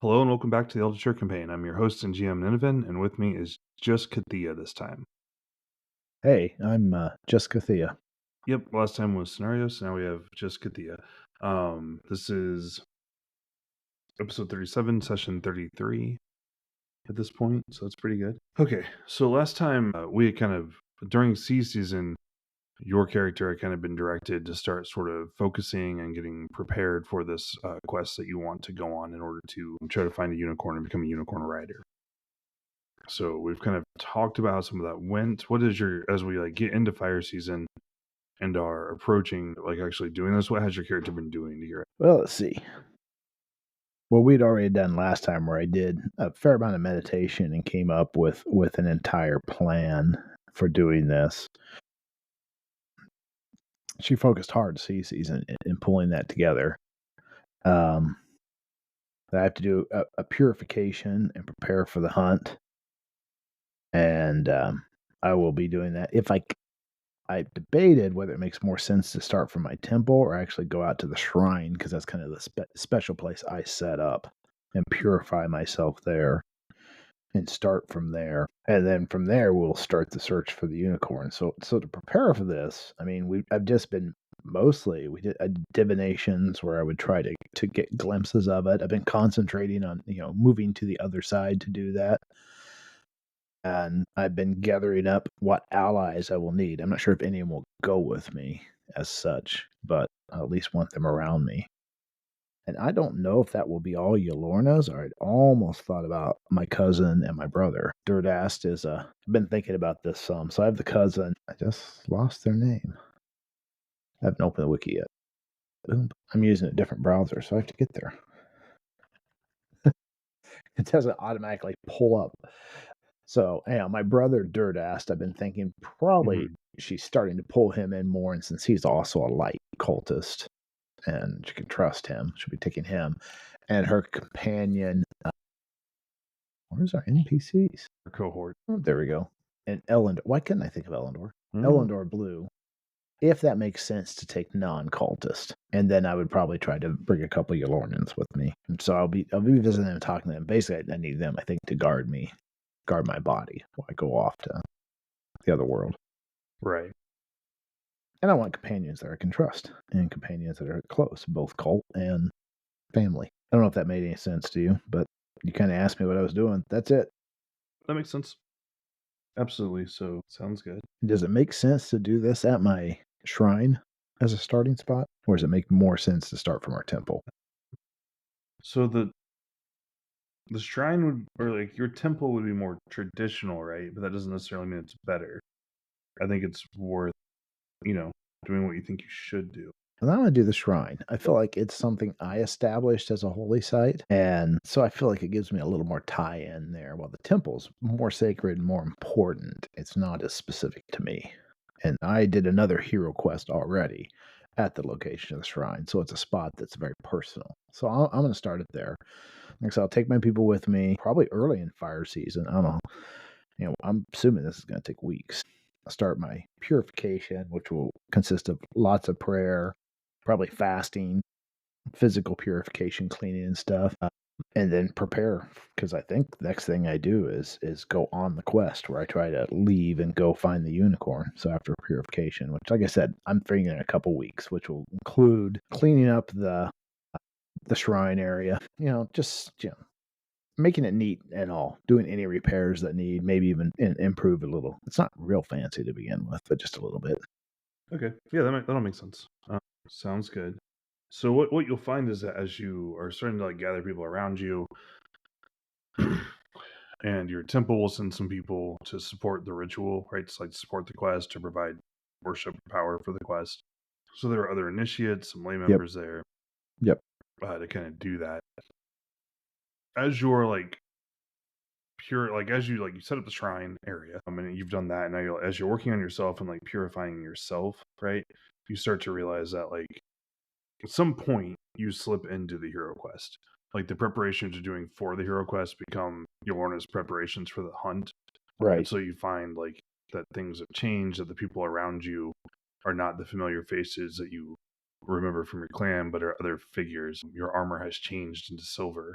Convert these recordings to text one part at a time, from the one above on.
Hello and welcome back to the Elder Campaign. I'm your host and GM Nineveh, and with me is just Kathea this time. Hey, I'm just Kathea. Yep, last time was scenarios, now we have just Kathea. This is episode 37, session 33 at this point, so that's pretty good. Okay, so last time we had during C season, your character had kind of been directed to start sort of focusing and getting prepared for this quest that you want to go on in order to try to find a unicorn and become a unicorn rider. So we've kind of talked about how some of that went. What is as we get into fire season and are approaching actually doing this, what has your character been doing to your? Well, let's see. What we'd already done last time, where I did a fair amount of meditation and came up with an entire plan for doing this. She focused hard season in pulling that together. I have to do a purification and prepare for the hunt, and I will be doing that. If I debated whether it makes more sense to start from my temple or actually go out to the shrine, because that's kind of the special place I set up, and purify myself there and start from there. And then from there, we'll start the search for the unicorn. So to prepare for this, I mean, I've just been we did divinations where I would try to get glimpses of it. I've been concentrating on, moving to the other side to do that. And I've been gathering up what allies I will need. I'm not sure if any of them will go with me as such, but I at least want them around me. And I don't know if that will be all Yolorna's, or I'd almost thought about my cousin and my brother. Durdast is I've been thinking about this some. So I have the cousin. I just lost their name. I haven't opened the wiki yet. Boom. I'm using a different browser, so I have to get there. It doesn't automatically pull up. So, my brother Durdast, I've been thinking probably she's starting to pull him in more, and since he's also a light cultist, and she can trust him, she'll be taking him. And her companion, where's our NPCs? Her cohort. Oh, there we go. And Elendor. Why couldn't I think of Elendor? Mm-hmm. Elendor Blue. If that makes sense to take non-cultist, and then I would probably try to bring a couple of Yolornans with me. And so I'll be visiting them and talking to them. Basically, I need them, I think, to guard my body while I go off to the other world. Right. And I want companions that I can trust, and companions that are close, both cult and family. I don't know if that made any sense to you, but you kind of asked me what I was doing. That's it. That makes sense. Absolutely. So sounds good. Does it make sense to do this at my shrine as a starting spot, or does it make more sense to start from our temple? So the shrine would, or your temple would be more traditional, right? But that doesn't necessarily mean it's better. I think it's worth, doing what you think you should do. And I want to do the shrine. I feel like it's something I established as a holy site, and so I feel like it gives me a little more tie-in there. While the temple's more sacred and more important, it's not as specific to me. And I did another hero quest already at the location of the shrine, so it's a spot that's very personal. So I'm going to start it there. So I'll take my people with me, probably early in fire season. I don't know. I'm assuming this is going to take weeks. I'll start my purification, which will consist of lots of prayer, probably fasting, physical purification, cleaning and stuff, and then prepare, because I think the next thing I do is go on the quest where I try to leave and go find the unicorn. So after purification, which, like I said, I'm figuring in a couple weeks, which will include cleaning up the shrine area, making it neat and all, doing any repairs that need, maybe even improve a little. It's not real fancy to begin with, but just a little bit. Okay. Yeah, that'll make sense. Sounds good. So what you'll find is that as you are starting to gather people around you, and your temple will send some people to support the ritual, right? To support the quest, to provide worship power for the quest. So there are other initiates, some lay members there. Yep. To kind of do that. As you're as you set up the shrine area, and you've done that, and now as you're working on yourself and purifying yourself, right? You start to realize that at some point you slip into the hero quest. The preparations you're doing for the hero quest become Yolorna's preparations for the hunt. Right. And so you find that things have changed, that the people around you are not the familiar faces that you remember from your clan, but are other figures. Your armor has changed into silver.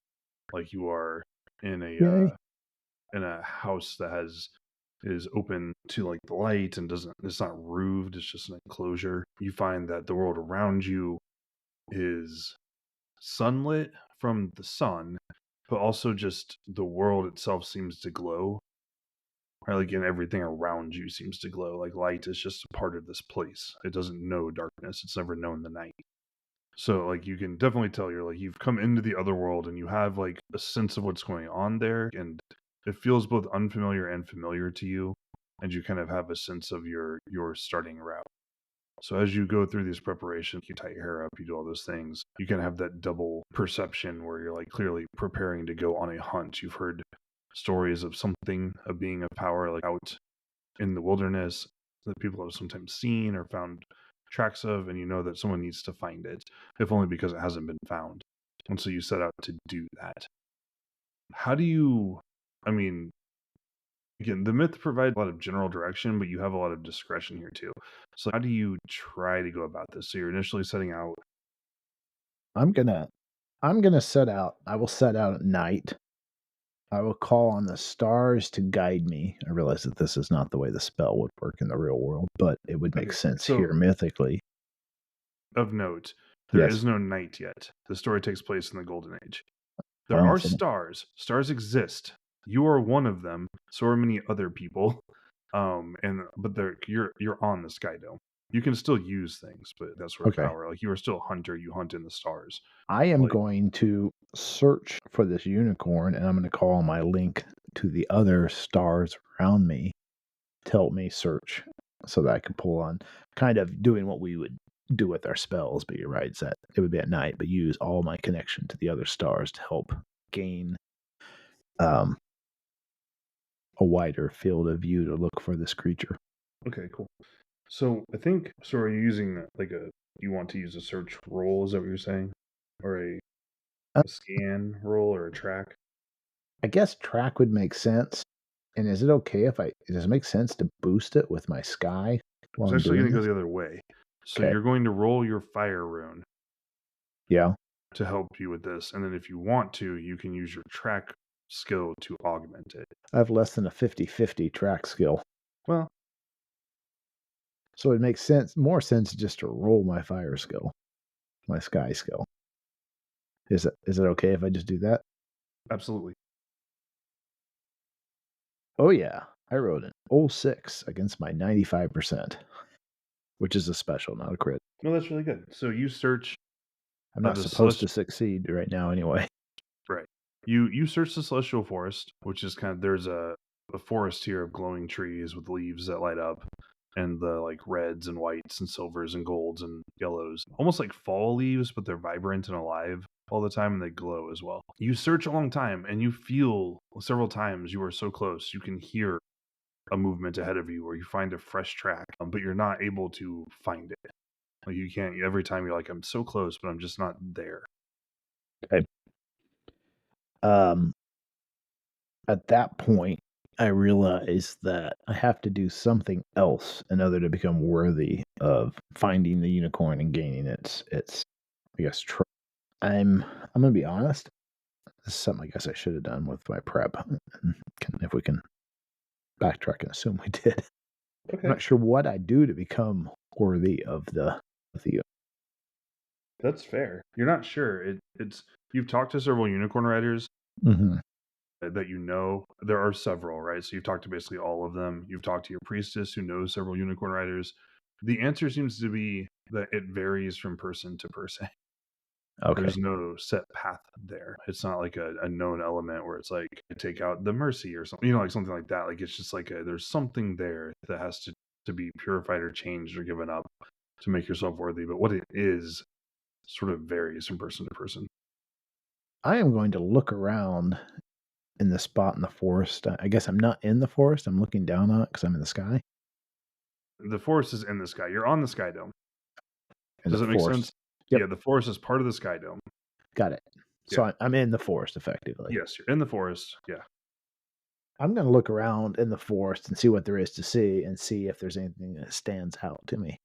like you are in Yay. a house that is open to like the light and doesn't it's not roofed, it's just an enclosure. You find that the world around you is sunlit from the sun, but also just the world itself seems to glow. Right, like and everything around you seems to glow. Like light is just a part of this place. It doesn't know darkness. It's never known the night. So like you can definitely tell you're like you've come into the other world and you have like a sense of what's going on there, and it feels both unfamiliar and familiar to you, and you kind of have a sense of your starting route. So as you go through these preparations, you tie your hair up, you do all those things, you can have that double perception where you're like clearly preparing to go on a hunt. You've heard stories of something, of being of power, like out in the wilderness that people have sometimes seen or found tracks of, and you know that someone needs to find it, if only because it hasn't been found. And so you set out to do that. How do you, I mean, again, the myth provides a lot of general direction, but you have a lot of discretion here too. So how do you try to go about this? So you're initially setting out. I'm gonna set out. I will set out at night. I will call on the stars to guide me. I realize that this is not the way the spell would work in the real world, but it would make Okay, sense here so mythically. of note, there Yes. is no night yet. The story takes place in the Golden Age. There Well, are so stars. Stars exist. You are one of them. So are many other people. And but you're on the Sky Dome. You can still use things, but that sort of okay. power. Like you are still a hunter. You hunt in the stars. I am Like going to search for this unicorn and I'm going to call on my link to the other stars around me to help me search so that I can pull on kind of doing what we would do with our spells. But you're right, it's that it would be at night, but use all my connection to the other stars to help gain um, a wider field of view to look for this creature. okay, cool. So I think so. Are you using like a? You want to use a search roll? Is that what you're saying, or Uh, a scan roll or a track? I guess track would make sense. And is it okay if does it make sense to boost it with my sky I while was I'm actually doing going to go this? the other way. So Okay. you're going to roll your fire rune Yeah. to help you with this, and then if you want to, you can use your track skill to augment it. I have less than a 50-50 track skill. Well, So it makes more sense just to roll my fire skill, my sky skill. Is it okay if I just do that? absolutely. Oh yeah. I rolled an 06 against my 95%, which is a special, not a crit. No, that's really good. So you search I'm not the supposed to celestial. succeed right now anyway. Right. You search the celestial forest, which is kind of there's a forest here of glowing trees with leaves that light up, and the like reds and whites and silvers and golds and yellows, almost like fall leaves, but they're vibrant and alive all the time and they glow as well. You search a long time and you feel several times you are so close. You can hear a movement ahead of you or you find a fresh track, but you're not able to find it. Like you can't every time you're like, I'm so close, but I'm just not there. Okay. Um, at that point, I realize that I have to do something else in order to become worthy of finding the unicorn and gaining its I guess I'm gonna be honest. This is something I guess I should have done with my prep. If we can backtrack and assume we did. I'm Okay. not sure what I do to become worthy of the. That's fair. You're not sure. It's you've talked to several unicorn riders Mhm. that you know. There are several, right? So you've talked to basically all of them. You've talked to your priestess who knows several unicorn riders. The answer seems to be that it varies from person to person. Okay. There's no set path there. It's not like a known element where it's like take out the mercy or something, like something like that. Like it's just like there's something there that has to be purified or changed or given up to make yourself worthy. But what it is sort of varies from person to person. I am going to look around in the spot in the forest. I guess I'm not in the forest. I'm looking down on it because I'm in the sky. The forest is in the sky. You're on the sky dome. In the Does that make sense? forest. Yep. Yeah, the forest is part of the sky dome. Got it. So Yeah. I'm in the forest effectively. Yes, you're in the forest. Yeah. I'm going to look around in the forest and see what there is to see and see if there's anything that stands out to me.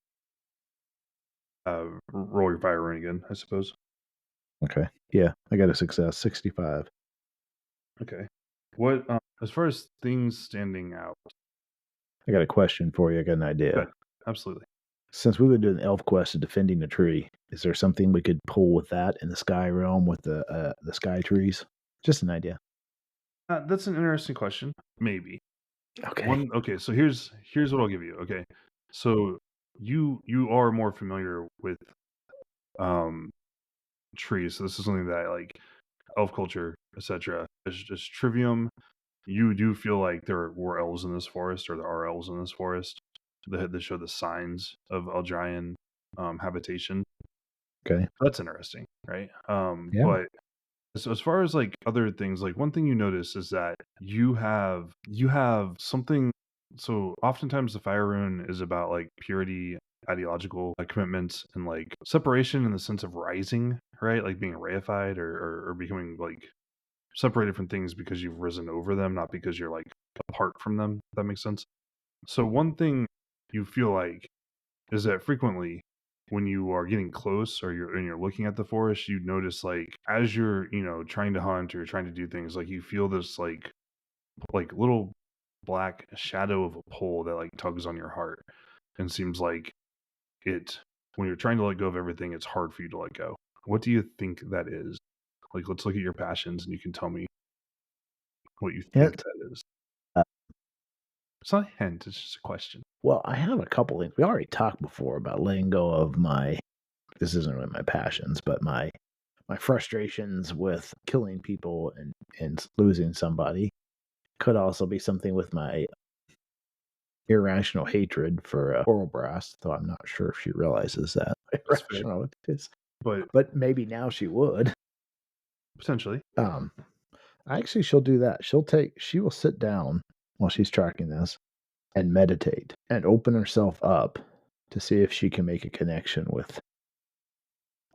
Roll your fire rune again, I suppose. Okay. Yeah, I got a success, 65. Okay. What as far as things standing out? I got a question for you. I got an idea. Good. Absolutely. Since we've been doing the elf quest of defending the tree, is there something we could pull with that in the sky realm with the sky trees? Just an idea. That's an interesting question. Maybe. Okay. Okay, so here's what I'll give you. Okay. So you are more familiar with um trees. So this is something that like elf culture, etc. is just trivium. You do feel like there were elves in this forest, or there are elves in this forest that show the signs of Eldraian habitation. Okay. That's interesting, right? Yeah. But so as far as like other things, like one thing you notice is that you have something. So oftentimes the fire rune is about like purity, ideological commitments, and like separation in the sense of rising, right? Like being reified or becoming like separated from things because you've risen over them, not because you're like apart from them. If that makes sense. So one thing you feel like is that frequently when you are getting close or you're looking at the forest, you notice like as you're trying to hunt or trying to do things, like you feel this like little black shadow of a pole that like tugs on your heart and seems like it when you're trying to let go of everything, it's hard for you to let go. What do you think that is? Like, let's look at your passions and you can tell me what you think Hint. that is. Uh, It's not a hint, it's just a question. well, I have a couple things. We already talked before about letting go of my. This isn't really my passions, but my frustrations with killing people and losing somebody could also be something with my irrational hatred for Orobras, though I'm not sure if she realizes that That's fair. irrational it is. But But maybe now she would. potentially. Um, actually, she'll do that. She will sit down while she's tracking this and meditate and open herself up to see if she can make a connection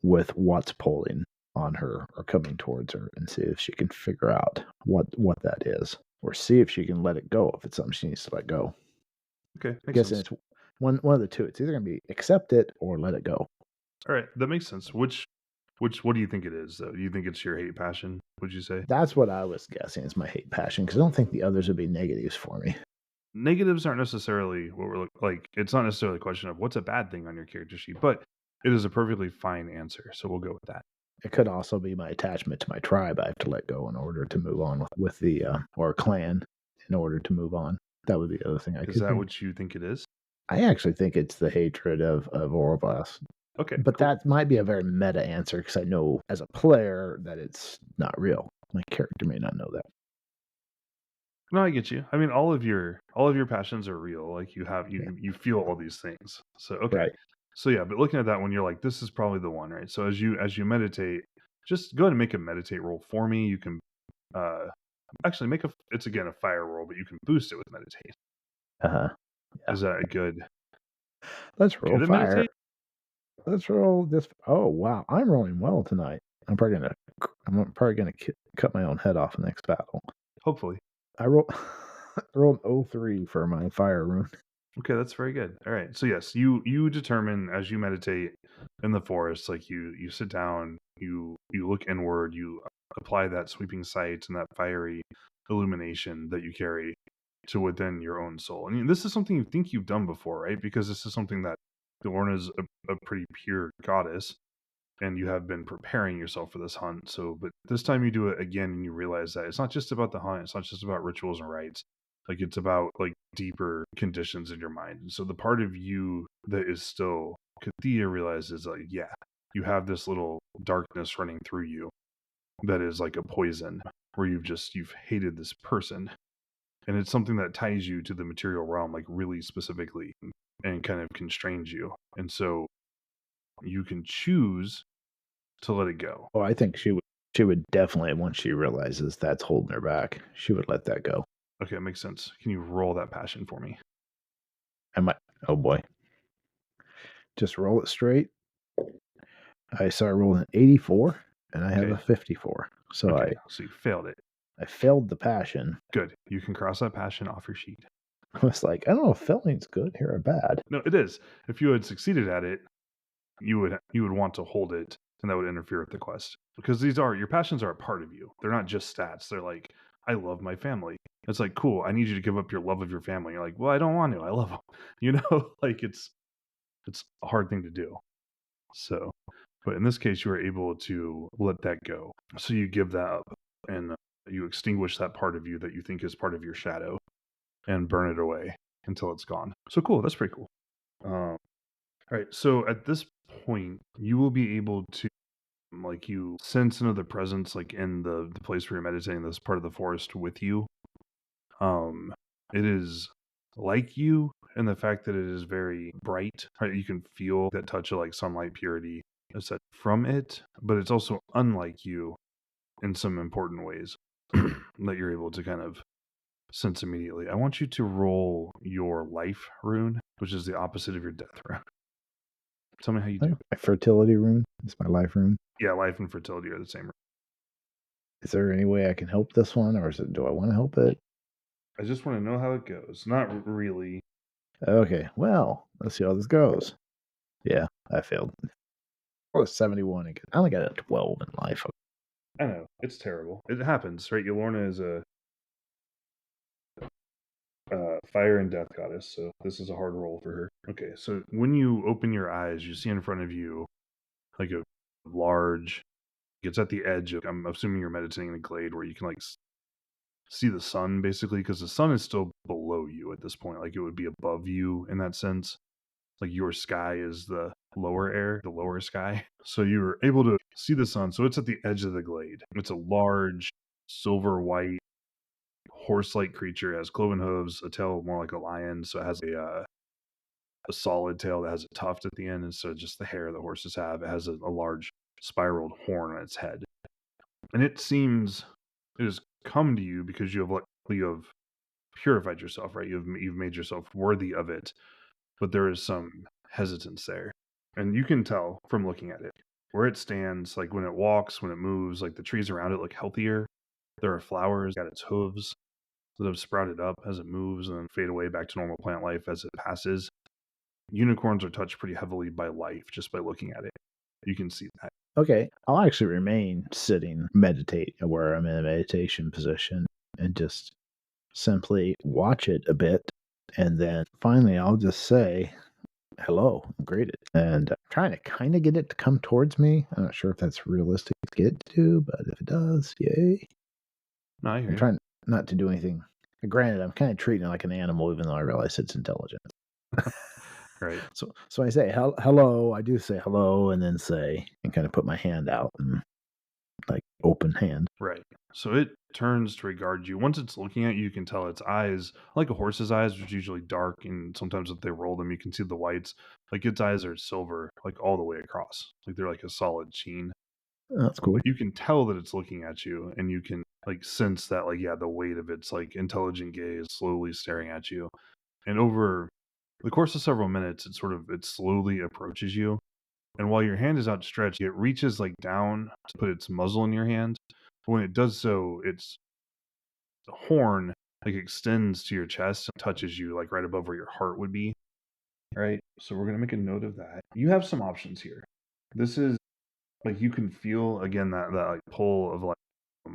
with what's pulling on her or coming towards her, and see if she can figure out what that is, or see if she can let it go if it's something she needs to let go. Okay, makes Guessing sense. it's one of the two. It's either going to be accept it or let it go. All right, that makes sense. What do you think it is though? Do you think it's your hate passion? Would you say That's what I was guessing is my hate passion, because I don't think the others would be negatives for me. negatives aren't necessarily what we're like? It's not necessarily a question of what's a bad thing on your character sheet, but it is a perfectly fine answer. So we'll go with that. It could also be my attachment to my tribe. I have to let go in order to move on with the or clan in order to move on. That would be the other thing I Is could that think. what you think it is? I actually think it's the hatred of Orobas. Okay, But cool. that might be a very meta answer, because I know as a player that it's not real. My character may not know that. No, I get you. I mean, all of your passions are real. Like you have Yeah. you feel all these things. So okay. Right. So yeah, but looking at that one, you're like, this is probably the one, right? So as you meditate, just go ahead and make a meditate roll for me. You can uh actually it's again a fire roll, but you can boost it with meditate. Uh-huh. Yeah. Is that a good Let's roll good at fire. meditate? Let's roll this. Oh wow, I'm rolling well tonight. I'm probably gonna cut my own head off in the next battle. Hopefully. I roll I rolled 03 for my fire rune. Okay, that's very good. All right. So yes, you determine as you meditate in the forest, like you sit down, you look inward, you apply that sweeping sight and that fiery illumination that you carry to within your own soul. I mean, this is something you think you've done before, right? Because this is something that Lorna is a pretty pure goddess, and you have been preparing yourself for this hunt. So, but this time you do it again, and you realize that it's not just about the hunt. It's not just about rituals and rites. Like it's about like deeper conditions in your mind. And so the part of you that is still Kathea realizes like, yeah, you have this little darkness running through you that is like a poison where you've hated this person. And it's something that ties you to the material realm, like really specifically, and kind of constrains you. And so you can choose to let it go. Oh, I think she would definitely, once she realizes that's holding her back, she would let that go. Okay, it makes sense. Can you roll that passion for me? I might. Oh boy, just roll it straight. I started rolling an 84, and I have Okay. a 54. So Okay. So you failed it. I failed the passion. Good. You can cross that passion off your sheet. I was like, I don't know if failing's good here or bad. No, it is. If you had succeeded at it, you would want to hold it, and that would interfere with the quest. Because these are your passions are a part of you. They're not just stats. They're like I love my family. It's like, cool, I need you to give up your love of your family. You're like, well, I don't want to. I love them. Like it's a hard thing to do. So, but in this case, you were able to let that go. So you give that up and you extinguish that part of you that you think is part of your shadow and burn it away until it's gone. So cool. That's pretty cool. All right. So at this point, you will be able to like you sense another presence like in the place where you're meditating, this part of the forest with you. It is like you and the fact that it is very bright, right? You can feel that touch of like sunlight purity set from it, but it's also unlike you in some important ways that you're able to kind of sense immediately. I want you to roll your life rune, which is the opposite of your death rune. Tell me how you do. My fertility rune is my life rune. Yeah, life and fertility are the same. Is there any way I can help this one, or do I want to help it? I just want to know how it goes. Not really. Okay, well, let's see how this goes. Yeah, I failed. I was 71. I only got a 12 in life. I know. It's terrible. It happens, right? Yolorna is a fire and death goddess, so this is a hard roll for her. Okay, so when you open your eyes, you see in front of you like a large. It's at the edge of. I'm assuming you're meditating in a glade where you can like see the sun, basically, because the sun is still below you at this point. Like it would be above you in that sense. Like your sky is the lower air, the lower sky. So you're able to see the sun. So it's at the edge of the glade. It's a large silver white horse-like creature. It has cloven hooves, a tail more like a lion. So it has a solid tail that has a tuft at the end instead of just the hair the horses have. It has a large spiraled horn on its head. And it seems it has come to you because you have purified yourself, right? You've made yourself worthy of it, but there is some hesitance there, and you can tell from looking at it where it stands. Like when it walks, when it moves, like the trees around it look healthier. There are flowers at its hooves that have sprouted up as it moves and then fade away back to normal plant life as it passes. Unicorns are touched pretty heavily by life just by looking at it. You can see that. Okay, I'll actually remain sitting, meditate where I'm in a meditation position, and just simply watch it a bit. And then finally, I'll just say, hello, greet it. And I'm trying to kind of get it to come towards me. I'm not sure if that's realistic to get to, but if it does, yay. No, I hear I'm you. trying not to do anything. Granted, I'm kind of treating it like an animal, even though I realize it's intelligent. Right. So I say hello. I do say hello, and then say and kind of put my hand out and like open hand. Right. So it turns to regard you. Once it's looking at you, you can tell its eyes, like a horse's eyes, which are usually dark, and sometimes if they roll them, you can see the whites. Like its eyes are silver, like all the way across. Like they're like a solid sheen. Oh, that's cool. But you can tell that it's looking at you, and you can like sense that, like, yeah, the weight of its like intelligent gaze slowly staring at you. And over the course of several minutes, it slowly approaches you. And while your hand is outstretched, it reaches like down to put its muzzle in your hand. When it does so, its horn like extends to your chest and touches you like right above where your heart would be. Right. So we're gonna make a note of that. You have some options here. This is like you can feel again that like pull of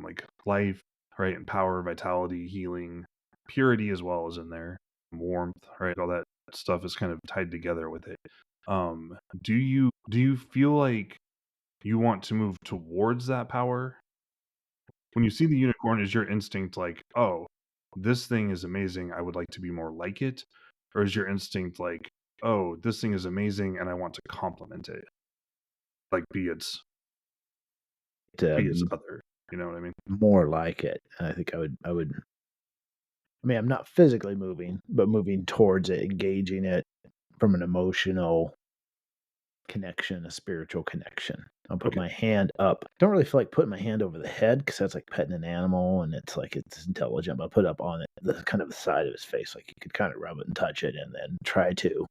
like life, right, and power, vitality, healing, purity as well as in there, warmth, right? All that stuff is kind of tied together with it. Do you feel like you want to move towards that power? When you see the unicorn, is your instinct like, oh, this thing is amazing, I would like to be more like it? Or is your instinct like, oh, this thing is amazing and I want to complement it? Like be its other. You know what I mean? More like it. And I think I would. I mean, I'm not physically moving, but moving towards it, engaging it from an emotional connection, a spiritual connection. I'll put Okay. my hand up. Don't really feel like putting my hand over the head because that's like petting an animal and it's like it's intelligent. But I'll put it up on it, the kind of the side of his face, like you could kind of rub it and touch it, and then try to,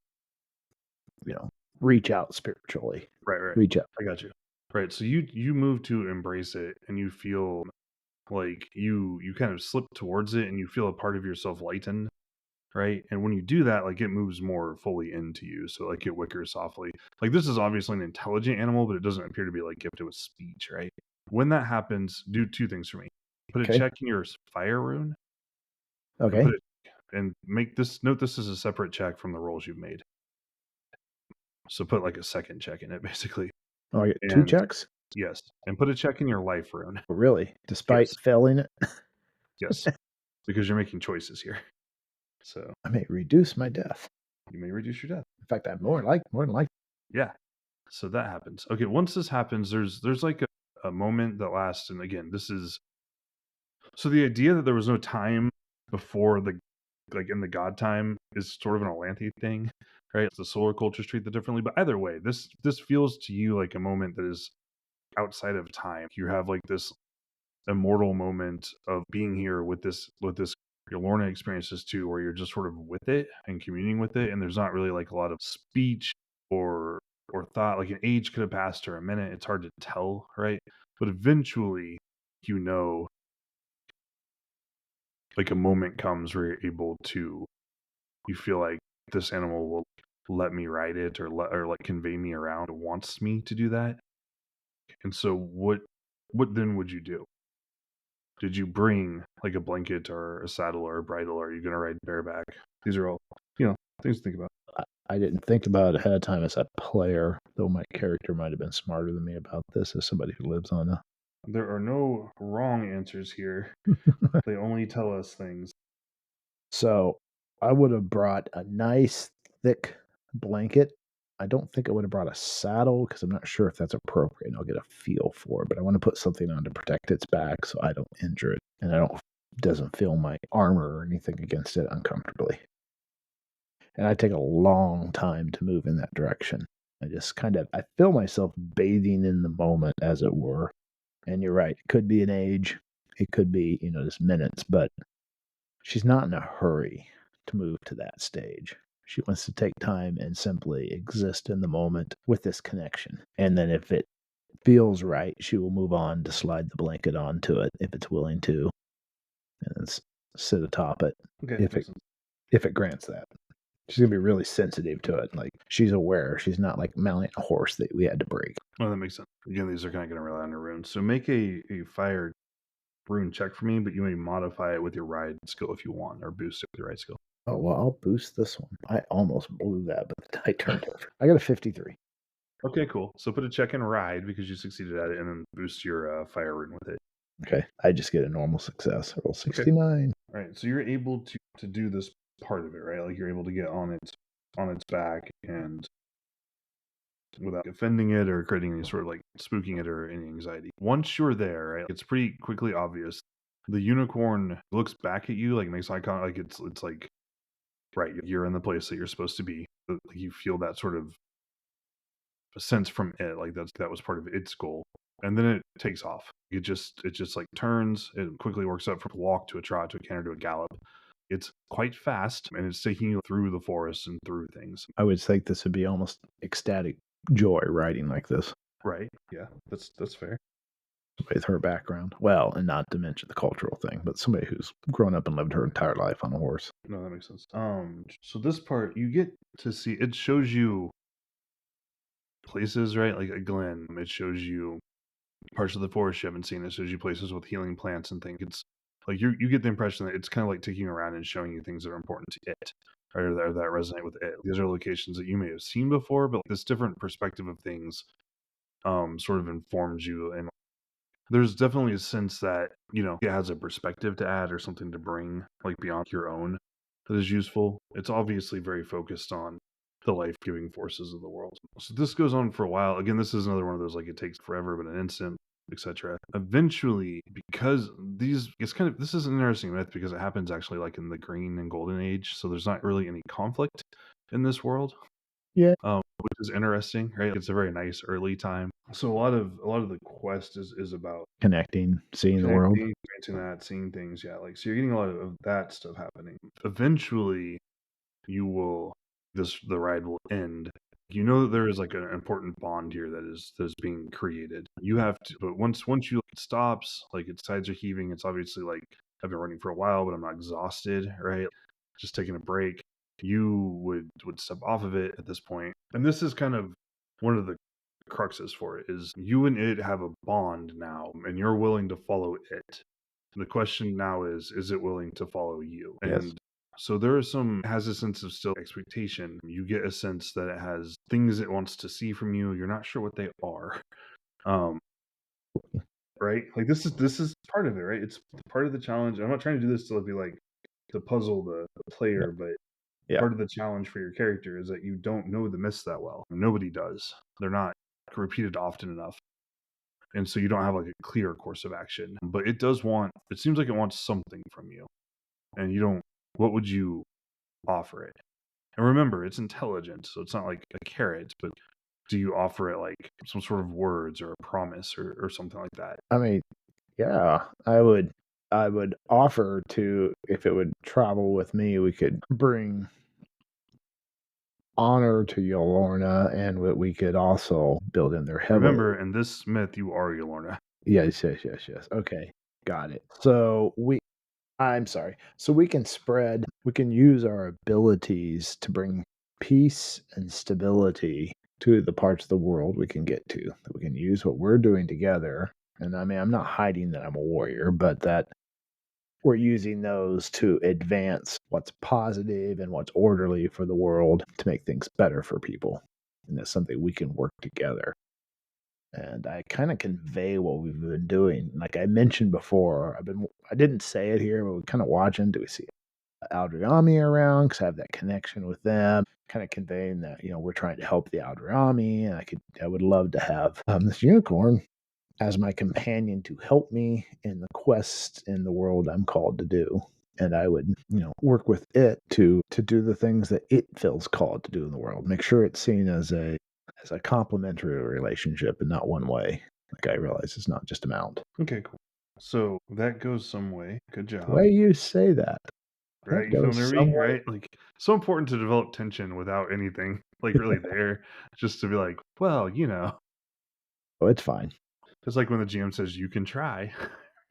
reach out spiritually. Right. Reach out. I got you. Right. So you move to embrace it and you feel like you kind of slip towards it and you feel a part of yourself lighten, right? And when you do that, like it moves more fully into you. So like it wickers softly. Like this is obviously an intelligent animal, but it doesn't appear to be like gifted with speech, right? When that happens, do two things for me. Put a Okay. check in your fire rune and Okay. put it and make this note this is a separate check from the rolls you've made. So put like a second check in it basically. Oh, I get 2 And checks? yes, and put a check in your life rune. Really? Despite Yes. failing it? Yes. Because you're making choices here. So I may reduce my death. you may reduce your death. In fact, I'm more than like. Yeah. So that happens. Okay, once this happens, there's like a moment that lasts, and again, this is so the idea that there was no time before the like in the god time is sort of an Atlantean thing, right? The solar cultures treat that differently, but either way, this feels to you like a moment that is outside of time. You have like this immortal moment of being here with this your Lorna experiences too, where you're just sort of with it and communing with it, and there's not really like a lot of speech or thought. Like an age could have passed or a minute. It's hard to tell, right? But eventually, you know, like a moment comes where you're able to. You feel like this animal will let me ride it or like convey me around. It wants me to do that. And so, what then would you do? Did you bring like a blanket or a saddle or a bridle? Or are you going to ride bareback? These are all, things to think about. I didn't think about it ahead of time as a player, though my character might have been smarter than me about this as somebody who lives on a. There are no wrong answers here. They only tell us things. So I would have brought a nice thick blanket. I don't think I would have brought a saddle because I'm not sure if that's appropriate. I'll get a feel for it, but I want to put something on to protect its back so I don't injure it and I don't doesn't feel my armor or anything against it uncomfortably. And I take a long time to move in that direction. I feel myself bathing in the moment, as it were. And you're right, it could be an age, it could be, just minutes, but she's not in a hurry to move to that stage. She wants to take time and simply exist in the moment with this connection. And then if it feels right, she will move on to slide the blanket onto it if it's willing to, and then sit atop it Okay, if makes it sense. if it grants that. She's gonna be really sensitive to it. Like she's aware. She's not like mounting a horse that we had to break. Well, that makes sense. Again, these are kind of going to rely on your runes. So make a fire rune check for me, but you may modify it with your ride skill if you want, or boost it with your ride skill. Oh well, I'll boost this one. I almost blew that, but the die turned over. I got a 53. Okay, cool. So put a check in ride because you succeeded at it, and then boost your fire rune with it. Okay, I just get a normal success. Roll Okay. 69. All right, so you're able to do this part of it, right? Like you're able to get on its back and without offending it or creating any sort of like spooking it or any anxiety. Once you're there, right, it's pretty quickly obvious. The unicorn looks back at you, like makes eye contact, like it's like right, you're in the place that you're supposed to be. Like you feel that sort of sense from it, like that was part of its goal, and then it takes off. It just like turns. It quickly works up from a walk to a trot to a canter to a gallop. It's quite fast, and it's taking you through the forest and through things. I would think this would be almost ecstatic joy riding like this Right? Yeah, that's fair. with her background. Well, and not to mention the cultural thing, but somebody who's grown up and lived her entire life on a horse. No, that makes sense. So this part you get to see. It shows you places, right? Like a glen. It shows you parts of the forest you haven't seen. It shows you places with healing plants and things. It's like you get the impression that it's kind of like taking you around and showing you things that are important to it, or that resonate with it. These are locations that you may have seen before, but this different perspective of things, sort of informs you. And there's definitely a sense that it has a perspective to add or something to bring, like beyond your own, that is useful. It's obviously very focused on the life-giving forces of the world. So this goes on for a while. Again, this is another one of those like it takes forever, but an instant, etc. Eventually, because this is an interesting myth because it happens actually like in the Green and Golden Age, so there's not really any conflict in this world. Yeah. Which is interesting, right? It's a very nice early time. So a lot of the quest is about Connecting, seeing the world. experiencing that, seeing things. Yeah, like so you're getting a lot of that stuff happening. Eventually, you will the ride will end. You know that there is like an important bond here that is being created. You have to, but once you it stops, like its sides are heaving. It's obviously like I've been running for a while, but I'm not exhausted, right? Just taking a break. You would step off of it at this point, and this is kind of one of the cruxes for it is you and it have a bond now, and you're willing to follow it. The question now is it willing to follow you? Yes. And so there is some has a sense of still expectation. You get a sense that it has things it wants to see from you. You're not sure what they are. Um, right? Like this is part of it, right? It's part of the challenge. I'm not trying to do this to be like to puzzle the Yeah. player, but Yeah. part of the challenge for your character is that you don't know the myths that well. Nobody does. They're not repeated often enough. And so you don't have like a clear course of action. But it seems like it wants something from you. And you don't what would you offer it? And remember, it's intelligent, so it's not like a carrot, but do you offer it like some sort of words or a promise or something like that? I mean, yeah, I would offer to, if it would travel with me, we could bring honor to Yolorna, and we could also build in there heavily. Remember, in this myth, you are Yolorna. Yes, yes, yes, yes. Okay, got it. So I'm sorry. So we can use our abilities to bring peace and stability to the parts of the world we can get to. That we can use what we're doing together. And I mean, I'm not hiding that I'm a warrior, but that we're using those to advance what's positive and what's orderly for the world to make things better for people. And that's something we can work together. And I kind of convey what we've been doing. Like I mentioned before, I didn't say it here, but we're kind of watching. Do we see Aldriami around? Because I have that connection with them, kind of conveying that we're trying to help the Aldriami, and I would love to have this unicorn as my companion to help me in the quest in the world I'm called to do. And I would, work with it to do the things that it feels called to do in the world. Make sure it's seen as a complementary relationship and not one way. Like I realize it's not just a mount. Okay, cool. So that goes some way. Good The job. way you say that, that Right? You feel goes nervy, some way. right? Like so important to develop tension without anything like really there. Just to be like, well, Oh, it's fine. it's like when the GM says you can try.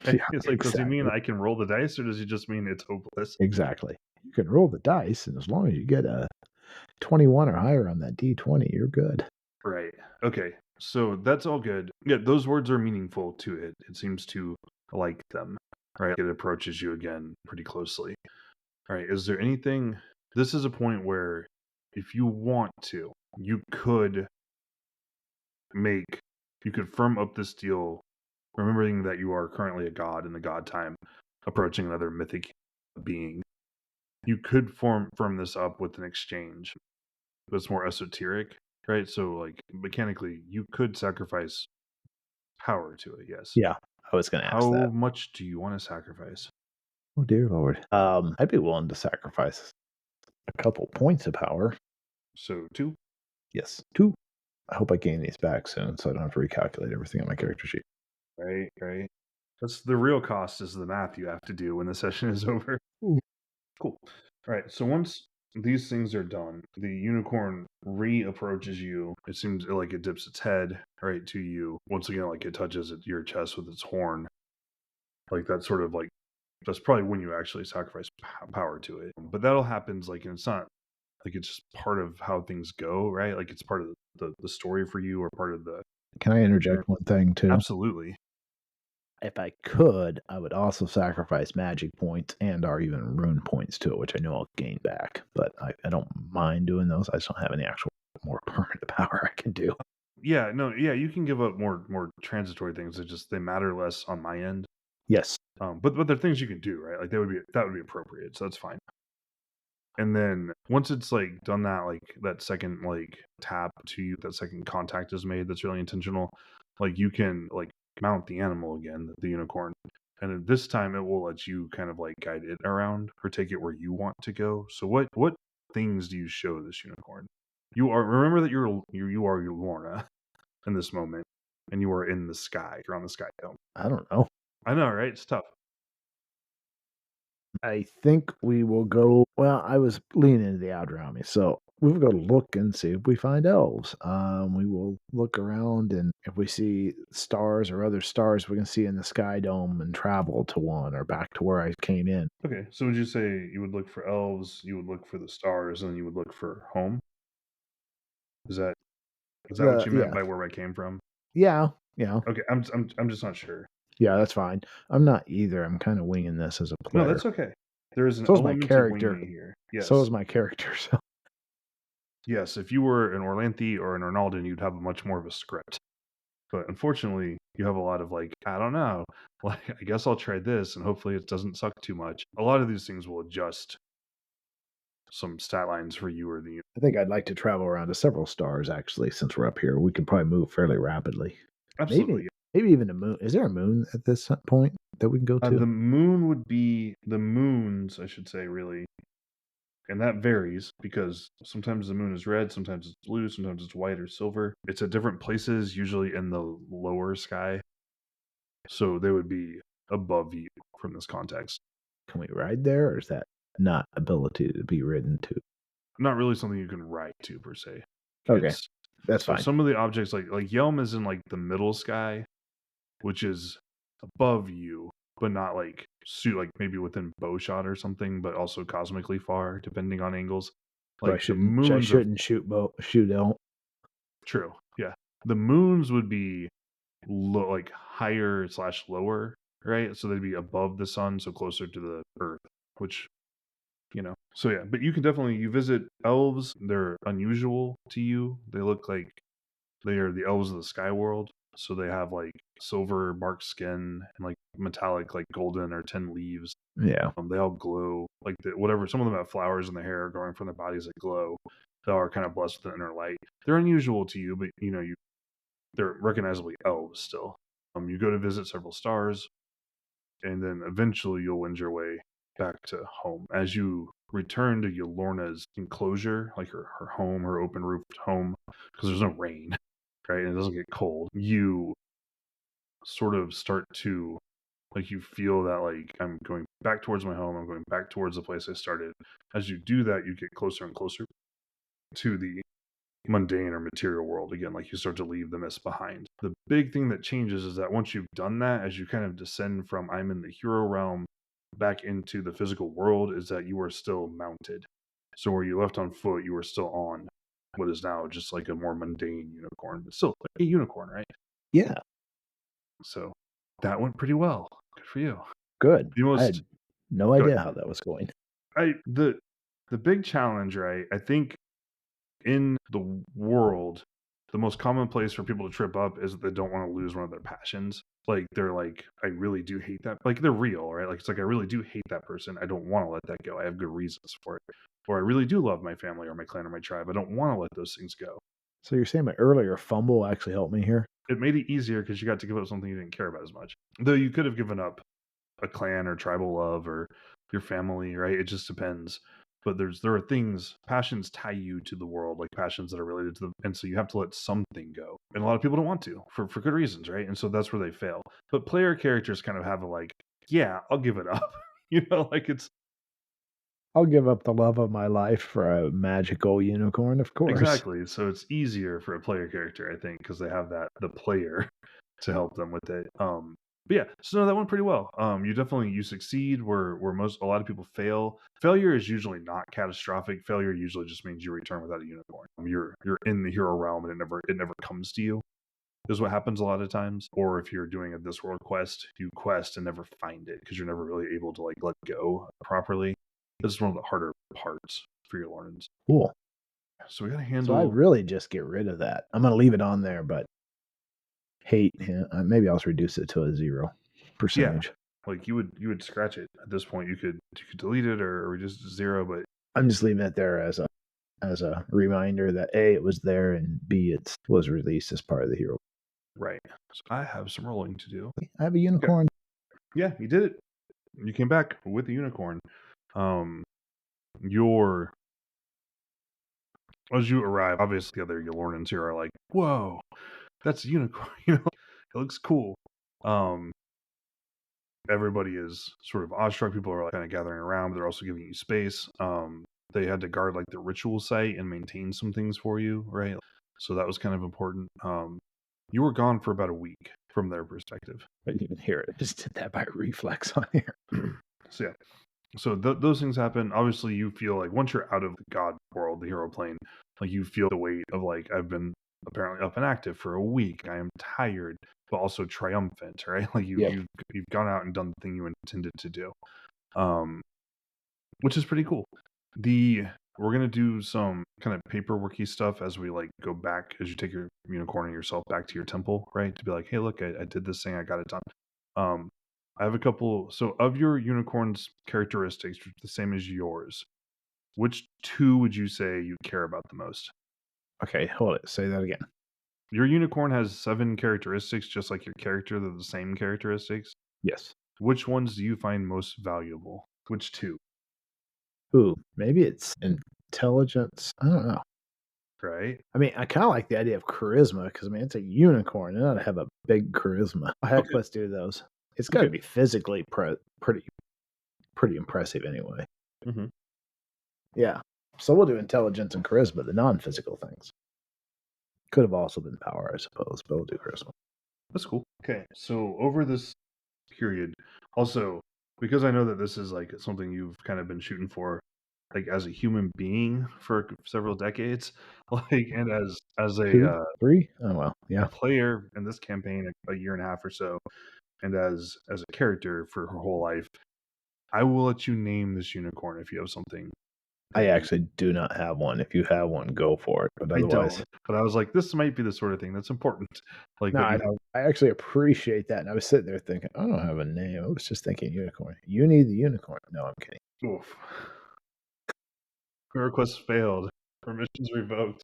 Right? Yeah, It's like, does he mean exactly. I can roll the dice or does he just mean it's hopeless? Exactly. You can roll the dice, and as long as you get a 21 or higher on that D20, you're good. Right. Okay. So that's all good. Yeah, those words are meaningful to it. It seems to like them. Right. It approaches you again pretty closely. All right. Is there anything? This is a point where, if you want to, you could make, you could firm up this deal, remembering that you are currently a god in the god time, approaching another mythic being. You could firm this up with an exchange that's more esoteric, right? So, like mechanically, you could sacrifice power to it. Yes. Yeah, I was going to ask How that. much do you want to sacrifice? Oh dear Lord. I'd be willing to sacrifice a couple points of power. So two. Yes, two. I hope I gain these back soon, so I don't have to recalculate everything on my character sheet. Right. Right. That's the real cost is the math you have to do when the session is over. Ooh. Cool. All right. So once these things are done, the unicorn re-approaches you. It seems like it dips its head right to you. Once again, like it touches your chest with its horn. Like that sort of like that's probably when you actually sacrifice power to it. But that'll happens like and it's not like it's just part of how things go, right? Like it's part of the story for you or part of the Can I interject one thing too? absolutely. If I could, I would also sacrifice magic points and or even rune points to it, which I know I'll gain back. But I don't mind doing those. I just don't have any actual more permanent power I can do. Yeah, no, yeah, you can give up more transitory things. They matter less on my end. Yes. But they're things you can do, right? Like that would be appropriate, so that's fine. And then once it's like done that, like that second like tap to you, that second contact is made. That's really intentional. Like you can like mount the animal again, the unicorn, and at this time it will let you kind of like guide it around or take it where you want to go. So what things do you show this unicorn? You are remember that you are Lorna in this moment, and you are in the sky. You're on the sky dome. I don't know. I know, right? It's tough. I think we will go. Well, I was leaning into the outer army, so we will go look and see if we find elves. We will look around, and if we see stars or other stars we can see in the sky dome, and travel to one or back to where I came in. Okay, so would you say you would look for elves, you would look for the stars, and then you would look for home? Is that is that what The you meant Yeah, by where I came from? yeah, yeah. Okay, I'm just not sure. Yeah, that's fine. I'm not either. I'm kind of winging this as a No, player. that's okay. There is an So is my element of character. winging here. So Yes. is my character. So Yes, if you were an Orlanthe or an Arnaldan, you'd have much more of a script. But unfortunately, you have a lot of like, I don't know. Like, I guess I'll try this and hopefully it doesn't suck too much. A lot of these things will adjust some stat lines for you or the I think I'd like to travel around to several stars. Actually, since we're up here, we can probably move fairly rapidly. absolutely. Maybe even a moon. Is there a moon at this point that we can go to? The moon would be the moons, I should say, really. And that varies because sometimes the moon is red, sometimes it's blue, sometimes it's white or silver. It's at different places, usually in the lower sky. So they would be above you from this context. Can we ride there, or is that not ability to be ridden to? Not really something you can ride to per se. Okay, It's that's so fine. some of the objects like Yelm is in like the middle sky, which is above you, but not like like maybe within bow shot or something, but also cosmically far, depending on angles. So Like the I moons are shouldn't shoot out. true, yeah. The moons would be like higher slash lower, right? So they'd be above the sun, so closer to the earth, which So yeah, but you can definitely you visit elves. They're unusual to you. They look like they are the elves of the sky world. So they have like silver marked skin and like metallic, like golden or tin leaves. Yeah. They all glow like whatever. Some of them have flowers in their hair growing from their bodies that glow. They are kind of blessed with an inner light. They're unusual to you, but they're recognizably elves still. You go to visit several stars, and then eventually you'll wend your way back to home. As you return to Yolorna's enclosure, like her home, her open roofed home, because there's no rain, right? And it doesn't get cold. You sort of start to like you feel that like I'm going back towards my home. I'm going back towards the place I started. As you do that, you get closer and closer to the mundane or material world again. Like you start to leave the mist behind. The big thing that changes is that once you've done that, as you kind of descend from I'm in the hero realm back into the physical world, is that you are still mounted. So where you left on foot, you are still on what is now just like a more mundane unicorn, but still like a unicorn, right? Yeah. So that went pretty well. Good for you. Good. The I most had no good. idea how that was going. The big challenge, right? I think in the world, the most common place for people to trip up is that they don't want to lose one of their passions. Like they're like, I really do hate that. Like they're real, right? Like it's like I really do hate that person. I don't want to let that go. I have good reasons for it. Or I really do love my family or my clan or my tribe. I don't want to let those things go. So you're saying my earlier fumble actually helped me here? It made it easier because you got to give up something you didn't care about as much. Though you could have given up a clan or tribal love or your family, right? It just depends. But there are things, passions tie you to the world, like passions that are related to them, and so you have to let something go. And a lot of people don't want to for good reasons, right? And so that's where they fail. But player characters kind of have a like, yeah, I'll give it up. Like it's I'll give up the love of my life for a magical unicorn, of course. exactly. So it's easier for a player character, I think, because they have the player to help them with it. But yeah, so no, that went pretty well. You succeed where a lot of people fail. Failure is usually not catastrophic. Failure usually just means you return without a unicorn. You're in the hero realm and it never comes to you. Is what happens a lot of times. Or if you're doing a this world quest, you quest and never find it because you're never really able to like let go properly. That's one of the harder parts for your Lornans. Cool. So we gotta So I handle really just get rid of that. I'm going to leave it on there, but hate, maybe I'll just reduce it to a 0%. like you would scratch it at this point. You could delete it or just 0, but I'm just leaving it there as a reminder that A, it was there, and B, it was released as part of the hero. right. So I have some rolling to do. I have a unicorn. Yeah, you did it. You came back with the unicorn. Your as you arrive, obviously the other Yolornans here are like, whoa, that's a unicorn. It looks cool. Everybody is sort of awestruck. People are like kind of gathering around, but they're also giving you space. They had to guard like the ritual site and maintain some things for you, right? So that was kind of important. You were gone for about a week from their perspective. I didn't even hear it. I just did that by reflex on here. So yeah, so those things happen. Obviously, you feel like once you're out of the god world, the hero plane, like you feel the weight of like I've been apparently up and active for a week. I am tired. but also triumphant, right? Like Yep. you've gone out and done the thing you intended to do, um, which is pretty cool. We're gonna do some kind of paperworky stuff as we like go back as you take your unicorn and yourself back to your temple, right? To be like, hey, look, I did this thing, I got it done. Um, I have a couple. So of your unicorn's characteristics, the same as yours, which two would you say you care about the most? Okay, hold it. Say that again. Your unicorn has 7 characteristics, just like your character. They're the same characteristics. Yes. Which ones do you find most valuable? Which two? Ooh, maybe it's intelligence. I don't know. Right? I mean, I kind of like the idea of charisma because I mean it's a unicorn. It ought to have a big charisma. Heck, Okay. let's do those. It's got to Okay. be physically pretty impressive anyway. Mm-hmm. Yeah. So we'll do intelligence and charisma, the non-physical things. Could have also been power, I suppose, but we'll do charisma. That's cool. Okay. So over this period, also because I know that this is like something you've kind of been shooting for, like as a human being for several decades, like and as Two, three? Oh well, a yeah. player in this campaign a year and a half or so, and as a character for her whole life, I will let you name this unicorn if you have something I that you. actually do not have one. If you have one, go for it. But I otherwise, don't, but I was like, this might be the sort of thing that's important, like no, that I, you have. I actually appreciate that. And I was sitting there thinking, I don't have a name. I was just thinking unicorn. You need the unicorn. No, I'm kidding. Oof. Request failed. Permissions revoked.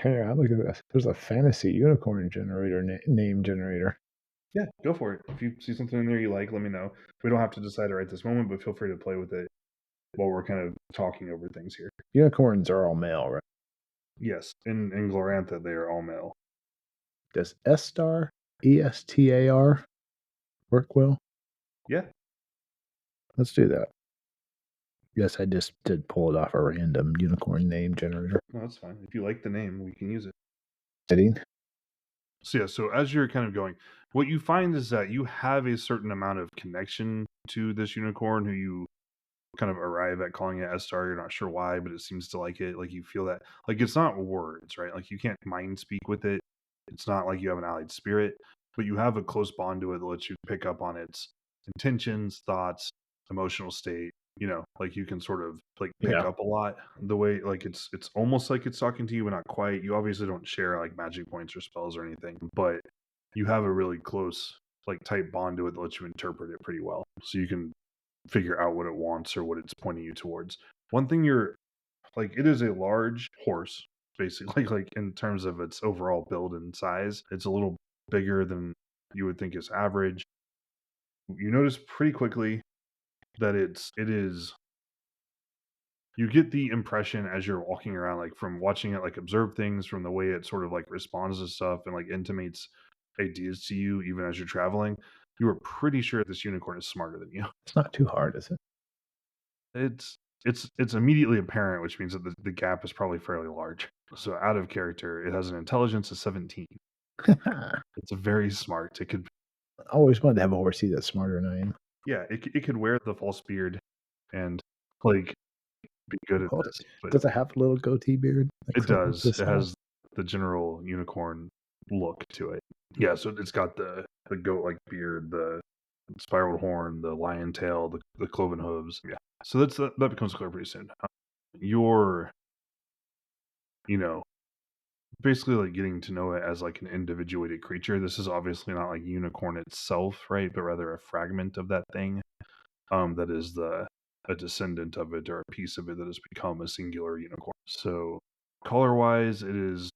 Here, I look at this. There's a fantasy unicorn generator name generator. Yeah, go for it. If you see something in there you like, let me know. We don't have to decide it right this moment, but feel free to play with it while we're kind of talking over things here. Unicorns are all male, right? Yes, in Glorantha, they are all male. Does Estar, ESTAR, work well? Yeah, Let's do that. Yes, I just did pull it off a random unicorn name generator. no, that's fine. If you like the name, we can use it. Fitting. So yeah, so as you're kind of going, what you find is that you have a certain amount of connection to this unicorn who you kind of arrive at calling it S-Star. You're not sure why, but it seems to like it. Like you feel that, like it's not words, right? Like you can't mind speak with it. It's not like you have an allied spirit, but you have a close bond to it that lets you pick up on its intentions, thoughts, emotional state. You know, like you can sort of like pick Yeah. up a lot the way like it's almost like it's talking to you, but not quite. You obviously don't share like magic points or spells or anything, but you have a really close like tight bond to it that lets you interpret it pretty well. So you can figure out what it wants or what it's pointing you towards. One thing you're like, it is a large horse, basically, like in terms of its overall build and size. It's a little bigger than you would think is average. You notice pretty quickly that it is you get the impression as you're walking around, like from watching it, like observe things from the way it sort of like responds to stuff and like intimates ideas to you, even as you're traveling. You are pretty sure this unicorn is smarter than you. It's not too hard, is it? It's it's immediately apparent, which means that the gap is probably fairly large. So out of character, it has an intelligence of 17. I It's very smart. It could always wanted to have a horsey that's smarter than I am. yeah, it could wear the false beard and like be good at Hold this. it. But Does it have a little goatee beard? Like it something does. this It size? has the general unicorn look to it. Yeah, so it's got the goat like beard, the spiraled horn, the lion tail, the cloven hooves. Yeah. So that becomes clear pretty soon. You're you know basically like getting to know it as like an individuated creature. This is obviously not like unicorn itself, right? But rather a fragment of that thing. That is a descendant of it or a piece of it that has become a singular unicorn. So color wise, it is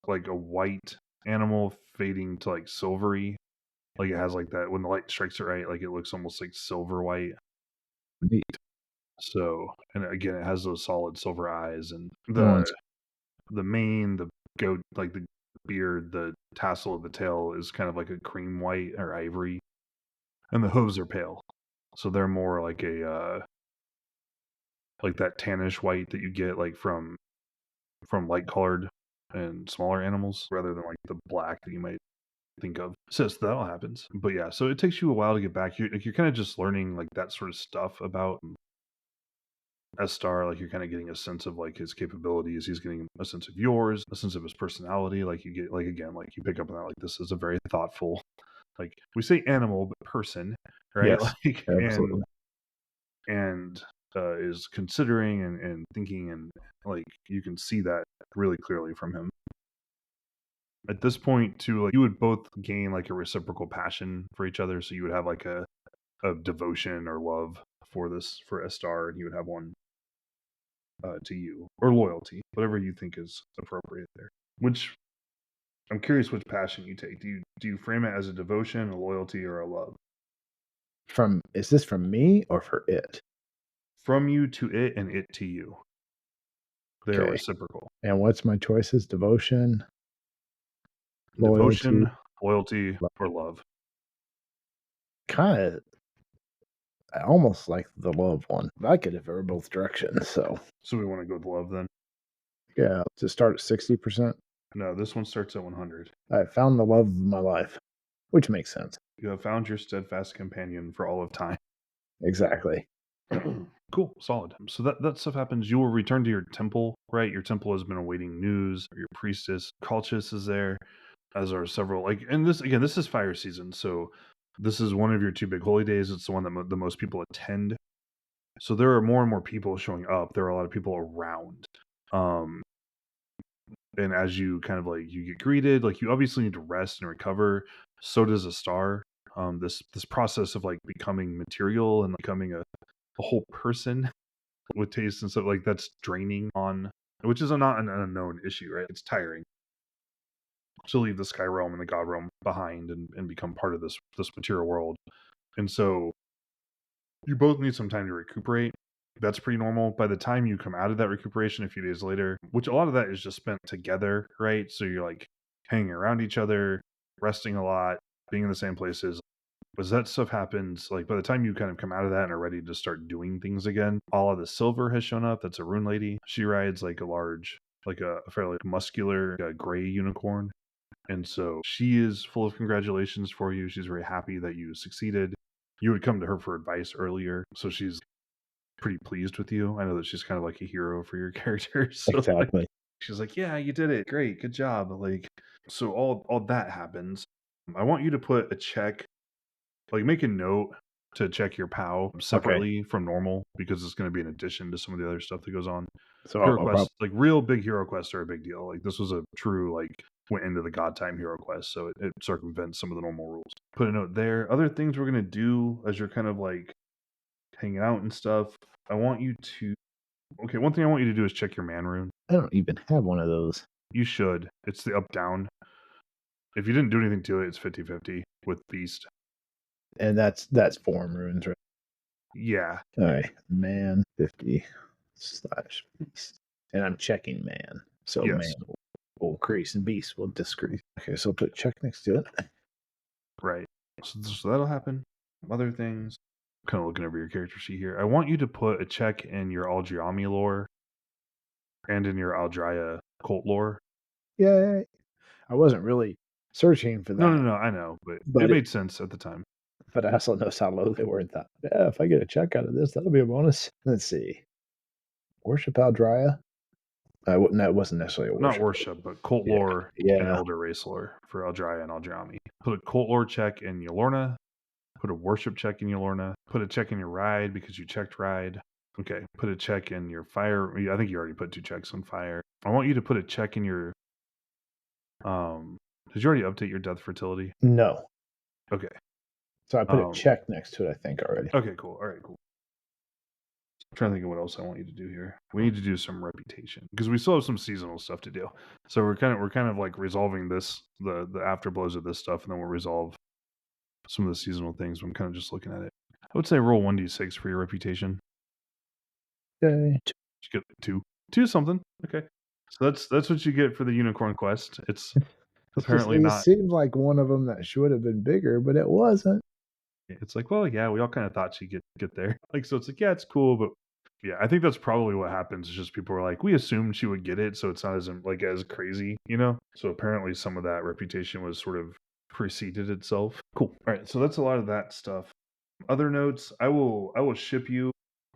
like a white animal fading to like silvery. Like it has like that when the light strikes it right, like it looks almost like silver white. Neat. So and again it has those solid silver eyes and No one's the mane, the goat, like the beard, the tassel of the tail is kind of like a cream white or ivory, and the hooves are pale, so they're more like a like that tannish white that you get like from light colored and smaller animals, rather than like the black that you might think of. So that all happens, but yeah, so it takes you a while to get back. You're kind of just learning like that sort of stuff about S-Star, like you're kind of getting a sense of like his capabilities. He's getting a sense of yours, a sense of his personality. Like you get like again, like you pick up on that. Like this is a very thoughtful like we say animal, but person, right? Yes, Like absolutely. and is considering and thinking, and like you can see that really clearly from him. At this point, too, like you would both gain like a reciprocal passion for each other, so you would have like a devotion or love for Estar, and he would have one to you, or loyalty, whatever you think is appropriate there. Which I'm curious which passion you take. Do you frame it as a devotion, a loyalty, or a love? Is this from me or for it? From you to it, and it to you. They're Okay. reciprocal. And what's my choices? Devotion, loyalty, Devotion, loyalty, or love. kind of. I almost like the love one. I could if it were both directions. So So we want to go with love then. yeah, to start at 60%. No, this one starts at 100. I found the love of my life, which makes sense. You have found your steadfast companion for all of time. Exactly. Cool, solid. So that stuff happens. You will return to your temple, right? Your temple has been awaiting news. Your priestess Calchis is there, as are several. Like, and this again, this is fire season, so this is one of your two big holy days. It's the one that the most people attend. So there are more and more people showing up. There are a lot of people around. And as you kind of like you get greeted, like you obviously need to rest and recover. So does a star. This process of like becoming material and becoming a whole person with taste and stuff, like that's draining on, which is not an unknown issue, right? It's tiring to leave the sky realm and the god realm behind and become part of this material world. And so you both need some time to recuperate. That's pretty normal. By the time you come out of that recuperation a few days later, which a lot of that is just spent together, right? So you're like hanging around each other, resting a lot, being in the same places. As that stuff happens, like by the time you kind of come out of that and are ready to start doing things again, all of the silver has shown up. That's a rune lady. She rides like a fairly muscular gray unicorn. And so she is full of congratulations for you. She's very happy that you succeeded. You would come to her for advice earlier, so she's pretty pleased with you. I know that she's kind of like a hero for your character. So like, Exactly. she's like, "Yeah, you did it. Great. Good job." Like, so all that happens. I want you to put a check, like make a note to check your POW Okay. separately from normal, because it's going to be in addition to some of the other stuff that goes on. So Hero quests, like real big hero quests, are a big deal. Like this was a true like went into the god time hero quest, so it circumvents some of the normal rules. Put a note there. Other things we're gonna do as you're kind of like hanging out and stuff. I want you to. Okay, one thing I want you to do is check your man rune. I don't even have one of those. You should. It's the up down. If you didn't do anything to it, it's 50-50 with beast. And that's form runes, right? Yeah. All right. Man 50 / beast. And I'm checking man. So Yes. man will increase and beast will decrease. Okay, so I'll put check next to it. Right. So that'll happen. Other things. I'm kind of looking over your character sheet here. I want you to put a check in your Aldriami lore and in your Aldria cult lore. Yay. I wasn't really searching for that. No, I know, but it made sense at the time. But I also noticed how low they were and thought, yeah, if I get a check out of this, that'll be a bonus. Let's see. Worship Aldria. That wasn't necessarily a worship. Not worship, but cult lore and elder race lore for Aldria and Aldriami. Put a cult lore check in your Lorna. Put a worship check in your Lorna. Put a check in your ride because you checked ride. Okay. Put a check in your fire. I think you already put 2 checks on fire. I want you to put a check in your. Did you already update your death fertility? No. Okay. So I put a check next to it, I think, already. Okay, cool. All right, cool. I'm trying to think of what else I want you to do here. We need to do some reputation because we still have some seasonal stuff to do. So we're kind of like resolving this, the afterblows of this stuff, and then we'll resolve some of the seasonal things. I'm kind of just looking at it. I would say roll 1d6 for your reputation. Yay. You get 2 something. Okay. So that's what you get for the unicorn quest. It's apparently not. It seemed like one of them that should have been bigger, but it wasn't. It's like, well, yeah, we all kind of thought she'd get there. Like, so it's like, yeah, it's cool, but yeah, I think that's probably what happens. Is just people are like, we assumed she would get it, so it's not as crazy, you know. So apparently, some of that reputation was sort of preceded itself. Cool. All right, so that's a lot of that stuff. Other notes, I will ship you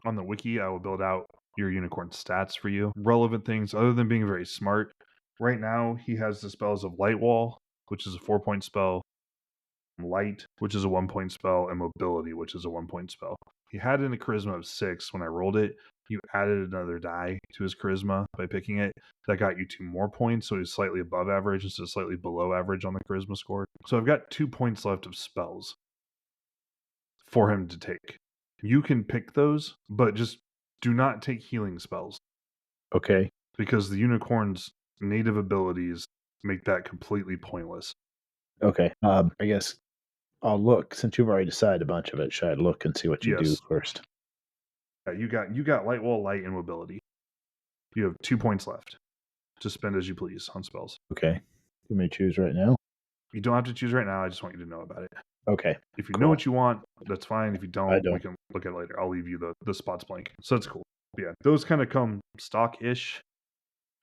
on the wiki. I will build out your unicorn stats for you. Relevant things, other than being very smart. Right now, he has the spells of Light Wall, which is a 4-point spell. Light, which is a 1-point spell, and Mobility, which is a 1-point spell. He had in a charisma of 6 when I rolled it. You added another die to his charisma by picking it. That got you 2 more points, so he's slightly above average instead of slightly below average on the charisma score. So I've got 2 points left of spells for him to take. You can pick those, but just do not take healing spells. Okay. Because the unicorn's native abilities make that completely pointless. Okay. I guess I'll look, since you've already decided a bunch of it. Should I look and see what you do first? Yeah, you got light wall, light, and mobility. You have 2 points left to spend as you please on spells. Okay. You may choose right now. You don't have to choose right now. I just want you to know about it. Okay. If you know what you want, that's fine. If you don't, don't. we can look at it later. I'll leave you the spots blank. So that's cool. But yeah, those kind of come stock-ish.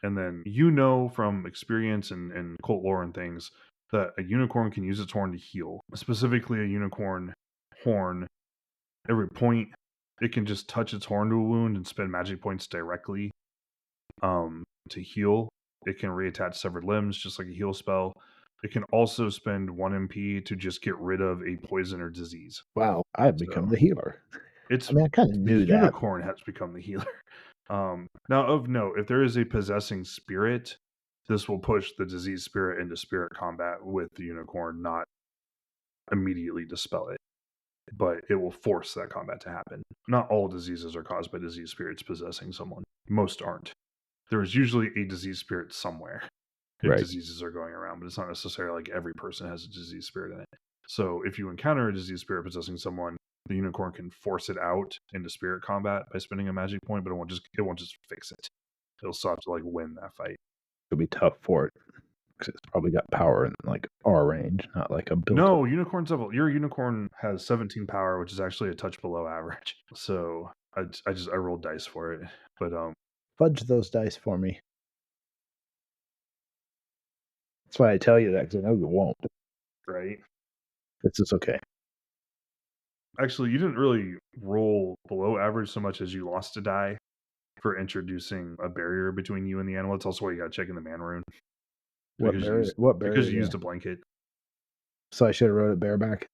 And then you know from experience and cult lore and things that a unicorn can use its horn to heal. Specifically, a unicorn horn, every point, it can just touch its horn to a wound and spend magic points directly to heal. It can reattach severed limbs, just like a heal spell. It can also spend 1 MP to just get rid of a poison or disease. Wow, I've become the healer. I kind of knew the that. Unicorn has become the healer. Now, of note, if there is a possessing spirit, this will push the disease spirit into spirit combat with the unicorn, not immediately dispel it. But it will force that combat to happen. Not all diseases are caused by disease spirits possessing someone. Most aren't. There is usually a disease spirit somewhere if diseases are going around, but it's not necessarily like every person has a disease spirit in it. So if you encounter a disease spirit possessing someone, the unicorn can force it out into spirit combat by spending a magic point, but it won't just fix it. It'll still have to like win that fight. It'll be tough for it because it's probably got power in like our range, not like a built. No, unicorn's level. Your unicorn has 17 power, which is actually a touch below average. So I rolled dice for it, but fudge those dice for me. That's why I tell you that, because I know you won't. Right. It's just okay. Actually, you didn't really roll below average so much as you lost a die for introducing a barrier between you and the animal. It's also why you got to check in the man rune. What barrier? Because you used a blanket. So I should have wrote it bareback.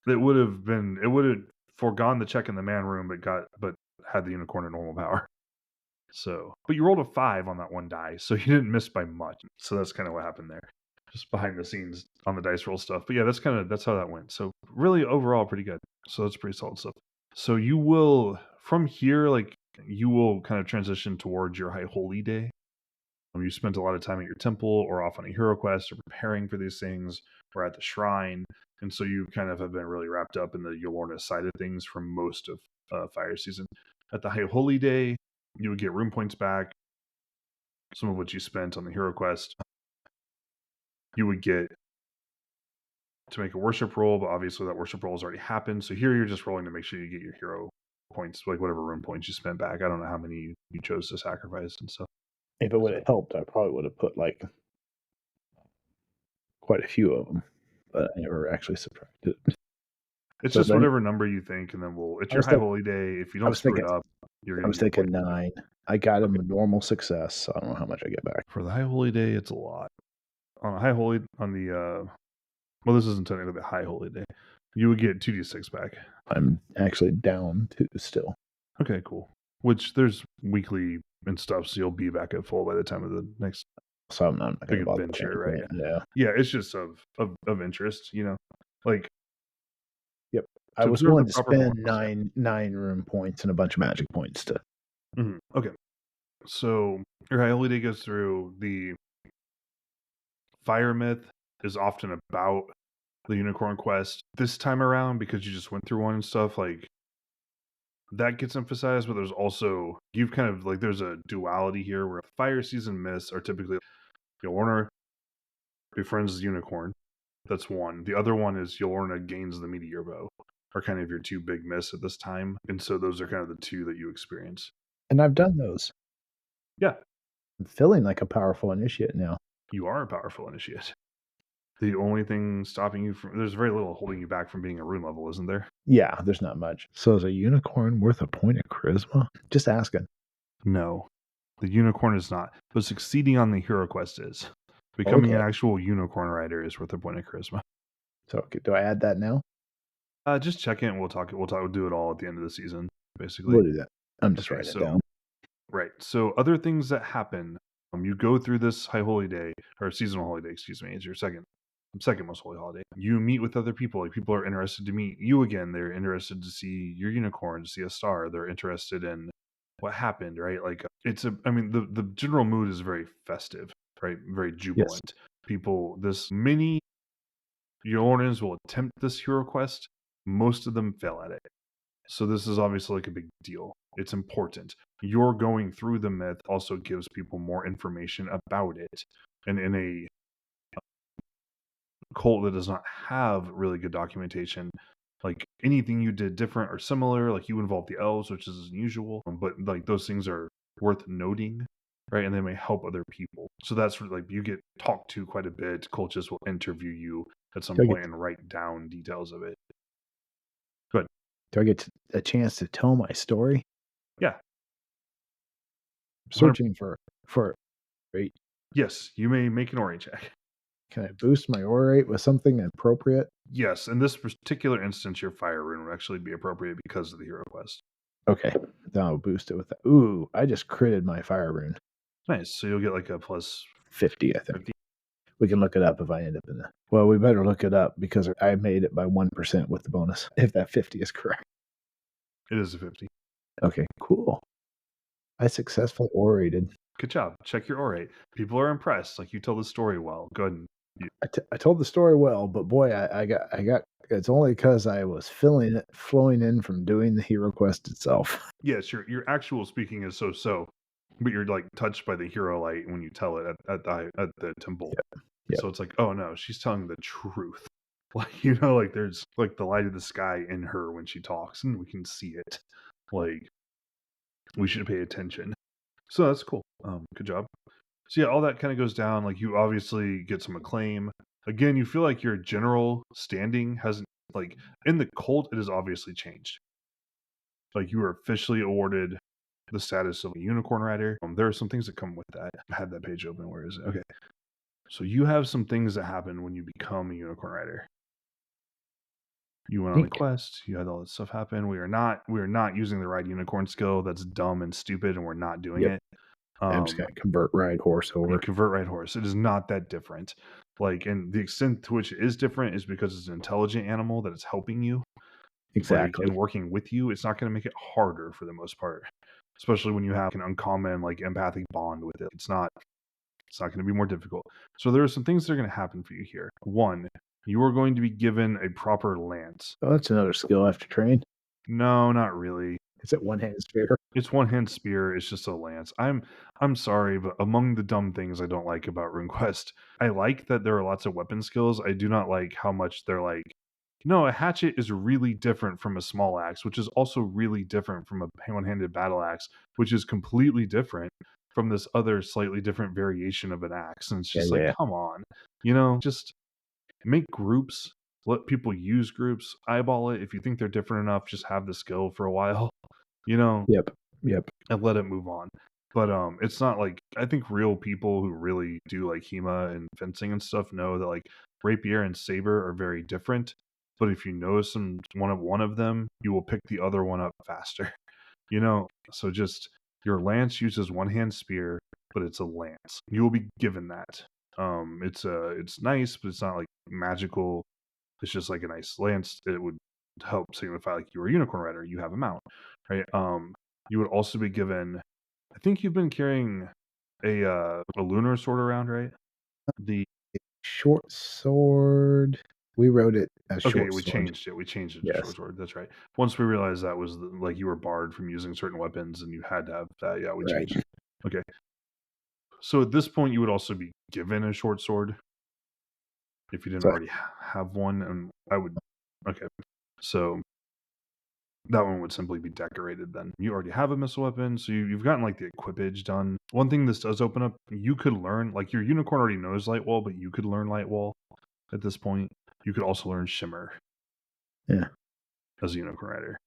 It would have foregone the check in the man room, but had the unicorn at normal power. So, but you rolled a 5 on that one die, so you didn't miss by much. So that's kind of what happened there, just behind the scenes on the dice roll stuff. But yeah, that's how that went. So really, overall, pretty good. So that's pretty solid stuff. So you will from here, you will kind of transition towards your High Holy Day. You spent a lot of time at your temple or off on a Heroquest or preparing for these things or at the shrine. And so you kind of have been really wrapped up in the Yolorna side of things for most of fire season. At the High Holy Day, you would get room points back, some of which you spent on the Heroquest. You would get to make a worship roll, but obviously that worship roll has already happened. So here you're just rolling to make sure you get your hero points, like whatever room points you spent back. I don't know how many you chose to sacrifice and stuff. If it would have helped, I probably would have put like quite a few of them, but I never actually subtracted it. It's just whatever number you think, and then it's your High Holy Day. If you don't screw it up, you're going to. I was thinking 9. I got him a normal success, so I don't know how much I get back. For the High Holy Day, it's a lot. On a High Holy, on the well, this isn't technically the High Holy Day. You would get 2d6 back. I'm actually down 2 still. Okay, cool. Which there's weekly and stuff, so you'll be back at full by the time of the next. So I'm not big adventure, right? Yeah. Yeah, it's just of interest, like. Yep. I was willing to spend 9 room points and a bunch of magic points to. Mm-hmm. Okay. So your High Holy Day goes through. The fire myth is often about the unicorn quest. This time around, because you just went through one and stuff, like that gets emphasized, but there's also you've kind of like there's a duality here where fire season myths are typically Yolorna befriends the unicorn. That's one. The other one is Yolorna gains the meteor bow. Are kind of your 2 big myths at this time, and so those are kind of the 2 that you experience. And I've done those. Yeah, I'm feeling like a powerful initiate now. You are a powerful initiate. The only thing stopping you there's very little holding you back from being a rune level, isn't there? Yeah, there's not much. So is a unicorn worth a point of charisma? Just asking. No, the unicorn is not. But succeeding on the Heroquest is. Becoming an actual unicorn rider is worth a point of charisma. So do I add that now? Just check it and we'll do it all at the end of the season, basically. We'll do that. I'm just Okay, writing it so down. right. So other things that happen, you go through this high holy day or seasonal holiday, excuse me, is your second most holy holiday. You meet with other people. Like people are interested to meet you again. They're interested to see your unicorn, to see a star. They're interested in what happened, right? Like I mean, the general mood is very festive, right? Very Yes. jubilant. People, this many Yorans will attempt this hero quest. Most of them fail at it. So this is obviously like a big deal. It's important. You're going through the myth also gives people more information about it. And in a cult that does not have really good documentation, like anything you did different or similar, like you involved the elves, which is unusual, but like those things are worth noting, right? And they may help other people. So that's where, like, you get talked to quite a bit. Cultists will interview you at some Do I get point and write down details of it. Good. do I get a chance to tell my story? Yeah. Searching for rate. Yes, you may make an ori check. Can I boost my aura rate with something appropriate? Yes, in this particular instance, your fire rune would actually be appropriate because of the hero quest. Okay, then I'll boost it with that. Ooh, I just critted my fire rune. Nice. So you'll get like a plus 50, I think. 50. We can look it up if I end up in the. Well, we better look it up because I made it by 1% with the bonus, if that 50 is correct. It is a 50. Okay, cool. I successfully orated. Good job. Check your orate. People are impressed. Like you tell the story well. Go ahead and I told the story well, but boy, I got. It's only because I was flowing in from doing the hero quest itself. yes, your actual speaking is so, but you're like touched by the hero light when you tell it at the temple. Yep. So it's like, oh no, she's telling the truth. Like like there's like the light of the sky in her when she talks, and we can see it. Like we should pay attention. So that's cool. Good job. So yeah, all that kind of goes down. Like you obviously get some acclaim. Again, you feel like your general standing hasn't like in the cult. It has obviously changed. Like you were officially awarded the status of a unicorn rider. There are some things that come with that. I had that page open. Where is it? Okay. So you have some things that happen when you become a unicorn rider. You went on a Think. quest. You had all this stuff happen. We are not using the ride unicorn skill. That's dumb and stupid, and we're not doing Yep. it. I'm just gonna convert ride horse You over. convert right horse. It is not that different. Like, and the extent to which it is different is because it's an intelligent animal that is helping you, like, Exactly. and working with you. It's not going to make it harder for the most part, especially when you have an uncommon, like, empathic bond with it. It's not going to be more difficult. So there are some things that are going to happen for you here. One, you are going to be given a proper lance. Oh, that's another skill I have to train. No, not really. Is it one hand spear? It's one hand spear. It's just a lance. I'm sorry, but among the dumb things I don't like about RuneQuest, I like that there are lots of weapon skills. I do not like how much they're like. No, a hatchet is really different from a small axe, which is also really different from a one-handed battle axe, which is completely different from this other slightly different variation of an axe. And it's just like, Yeah. come on, just make groups. Let people use groups. Eyeball it. If you think they're different enough, just have the skill for a while. You know, Yep. Yep. and let it move on. But it's not like I think real people who really do like HEMA and fencing and stuff know that like rapier and saber are very different. But if you know one of them, you will pick the other one up faster. So just your lance uses one hand spear, but it's a lance. You will be given that. It's nice, but it's not like magical. It's just like a nice lance. It would help signify like you're a unicorn rider. You have a mount, right? You would also be given. I think you've been carrying a lunar sword around, right? The Short sword. We wrote it as okay, short we sword. changed it. We changed it to Yes. short sword. That's right. Once we realized that was like you were barred from using certain weapons and you had to have that, yeah, we Right. changed it. Okay. So at this point, you would also be given a short sword if you didn't So already have one, and I would. Okay. So that one would simply be decorated then. You already have a missile weapon, so you've gotten like the equipage done. One thing this does open up, you could learn, like your unicorn already knows light wall, but you could learn light wall at this point. You could also learn shimmer yeah, as a unicorn rider.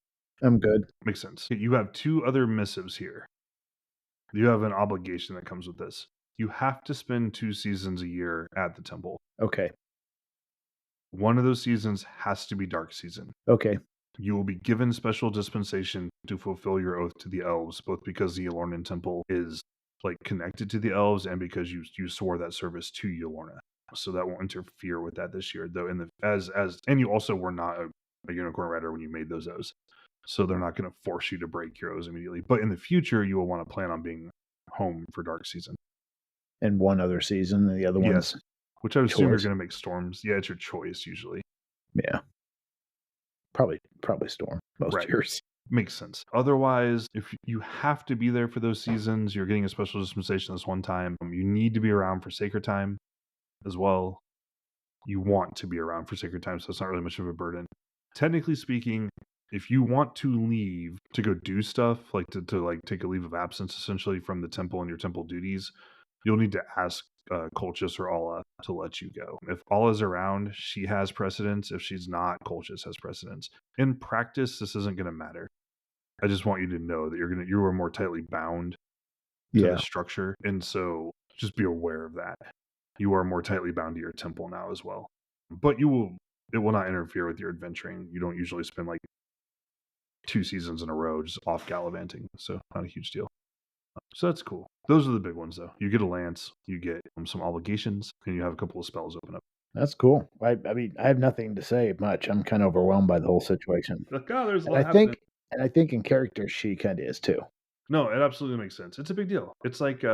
I'm good. Makes sense. You have two other missives here. You have an obligation that comes with this. You have to spend 2 seasons a year at the temple. Okay. One of those seasons has to be dark season. Okay. You will be given special dispensation to fulfill your oath to the elves, both because the Yolornan temple is like connected to the elves and because you swore that service to Yolorna. So that won't interfere with that this year, though. In the as and you also were not a unicorn rider when you made those oaths, so they're not going to force you to break your oaths immediately. But in the future, you will want to plan on being home for dark season. And one other season, and the other Yes, one's which I would assume you're choice. going to make storms. Yeah, it's your choice usually. Yeah. Probably Storm most Right. years. Makes sense. Otherwise, if you have to be there for those seasons, you're getting a special dispensation this one time. You need to be around for Sacred Time as well. You want to be around for Sacred Time, so it's not really much of a burden. Technically speaking, if you want to leave to go do stuff, like to like take a leave of absence essentially from the temple and your temple duties, you'll need to ask Colchis or Alla to let you go. If Alla's around, she has precedence. If she's not, Colchis has precedence. In practice, this isn't going to matter. I just want you to know that you are more tightly bound to the Yeah. structure, and so just be aware of that. You are more tightly bound to your temple now as well. But it will not interfere with your adventuring. You don't usually spend like 2 seasons in a row just off gallivanting, so not a huge deal. So that's cool. Those are the big ones, though. You get a lance, you get some obligations, and you have a couple of spells open up. That's cool. I mean, I have nothing to say much. I'm kind of overwhelmed by the whole situation. Like, oh, there's a And lot I happening. think and I think in character she kind of is too. No, it absolutely makes sense. It's a big deal. It's like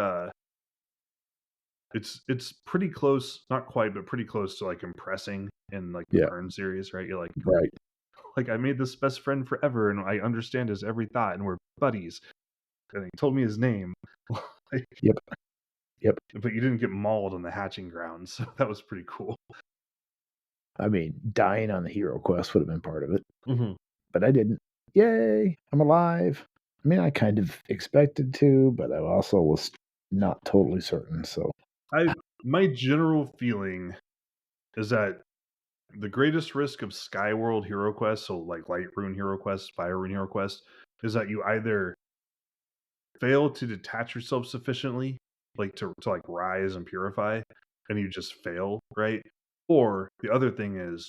it's pretty close, not quite, but pretty close to like impressing in like the Yeah. Kern series, right? You're Right. like I made this best friend forever, and I understand his every thought, and we're buddies. And he told me his name, like, Yep. Yep. but you didn't get mauled on the hatching grounds, so that was pretty cool. I mean, dying on the hero quest would have been part of it, Mm-hmm. but I didn't. Yay! I'm alive. I mean, I kind of expected to, but I also was not totally certain. So My general feeling is that the greatest risk of Skyworld Hero Quest, so like Light Rune Hero Quest, Fire Rune Hero Quest, is that you either fail to detach yourself sufficiently, like to like rise and purify, and you just fail, right? Or the other thing is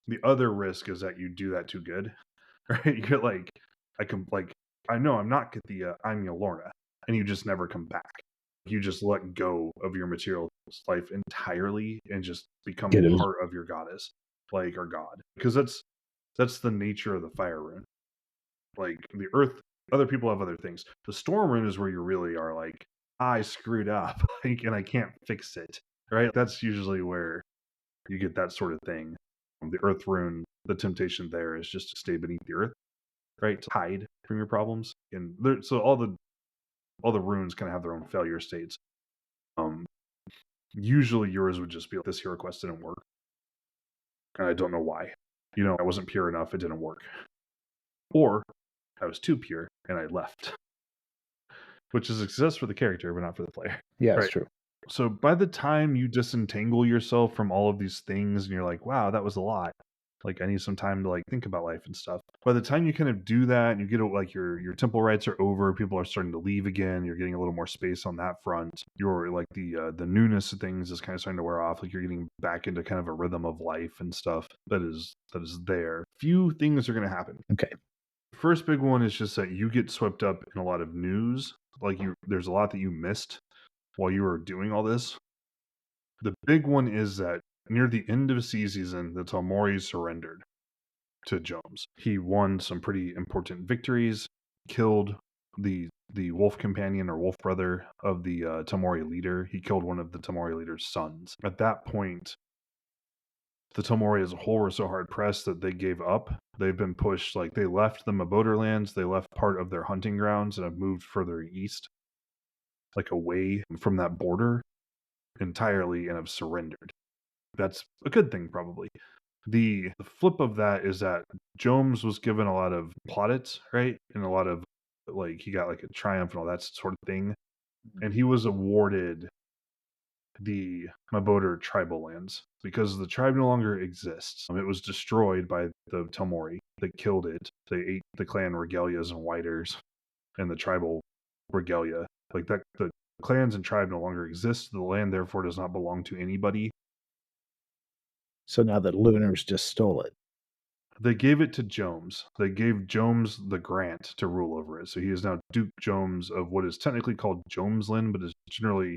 the other risk is that you do that too good, right? You're like, I know I'm not Kathea, I'm Yolorna, and you just never come back. You just let go of your material life entirely and just become get it. part of your goddess, like or god, because that's the nature of the fire rune. Like the earth, other people have other things. The storm rune is where you really are like, I screwed up, like, and I can't fix it, right? That's usually where you get that sort of thing. The earth rune, the temptation there is just to stay beneath the earth, right? To hide from your problems, and so all the runes kind of have their own failure states. Um, Usually yours would just be like, this hero quest didn't work, and I don't know why. I wasn't pure enough; it didn't work, or I was too pure and I left, which is a success for the character, but not for the player. Yeah, it's Right. true. So by the time you disentangle yourself from all of these things and you're like, wow, that was a lot. Like I need some time to like think about life and stuff. By the time you kind of do that and you get like your temple rights are over, people are starting to leave again, you're getting a little more space on that front. You're like the newness of things is kind of starting to wear off. Like you're getting back into kind of a rhythm of life and stuff that is there. Few things are going to happen. Okay. First big one is just that you get swept up in a lot of news. Like there's a lot that you missed while you were doing all this. The big one is that near the end of season, the Talmori surrendered to Jones. He won some pretty important victories, killed the wolf companion or wolf brother of the Talmori leader. He killed one of the Talmori leader's sons. At that point, the Tomori as a whole were so hard pressed that they gave up. They've been pushed, like they left the Maboder lands, they left part of their hunting grounds and have moved further east, like away from that border entirely, and have surrendered. That's a good thing, probably. The flip of that is that Jones was given a lot of plaudits, right? And a lot of, like, he got like a triumph and all that sort of thing. And he was awarded the Maboder tribal lands because the tribe no longer exists. It was destroyed by the Telmori. They killed it. They ate the clan regalias and whiters and the tribal regalia. Like that, the clans and tribe no longer exist. The land therefore does not belong to anybody. So now the Lunars just stole it. They gave it to Jomes. They gave Jomes the grant to rule over it. So he is now Duke Jomes of what is technically called Jomesland, but is generally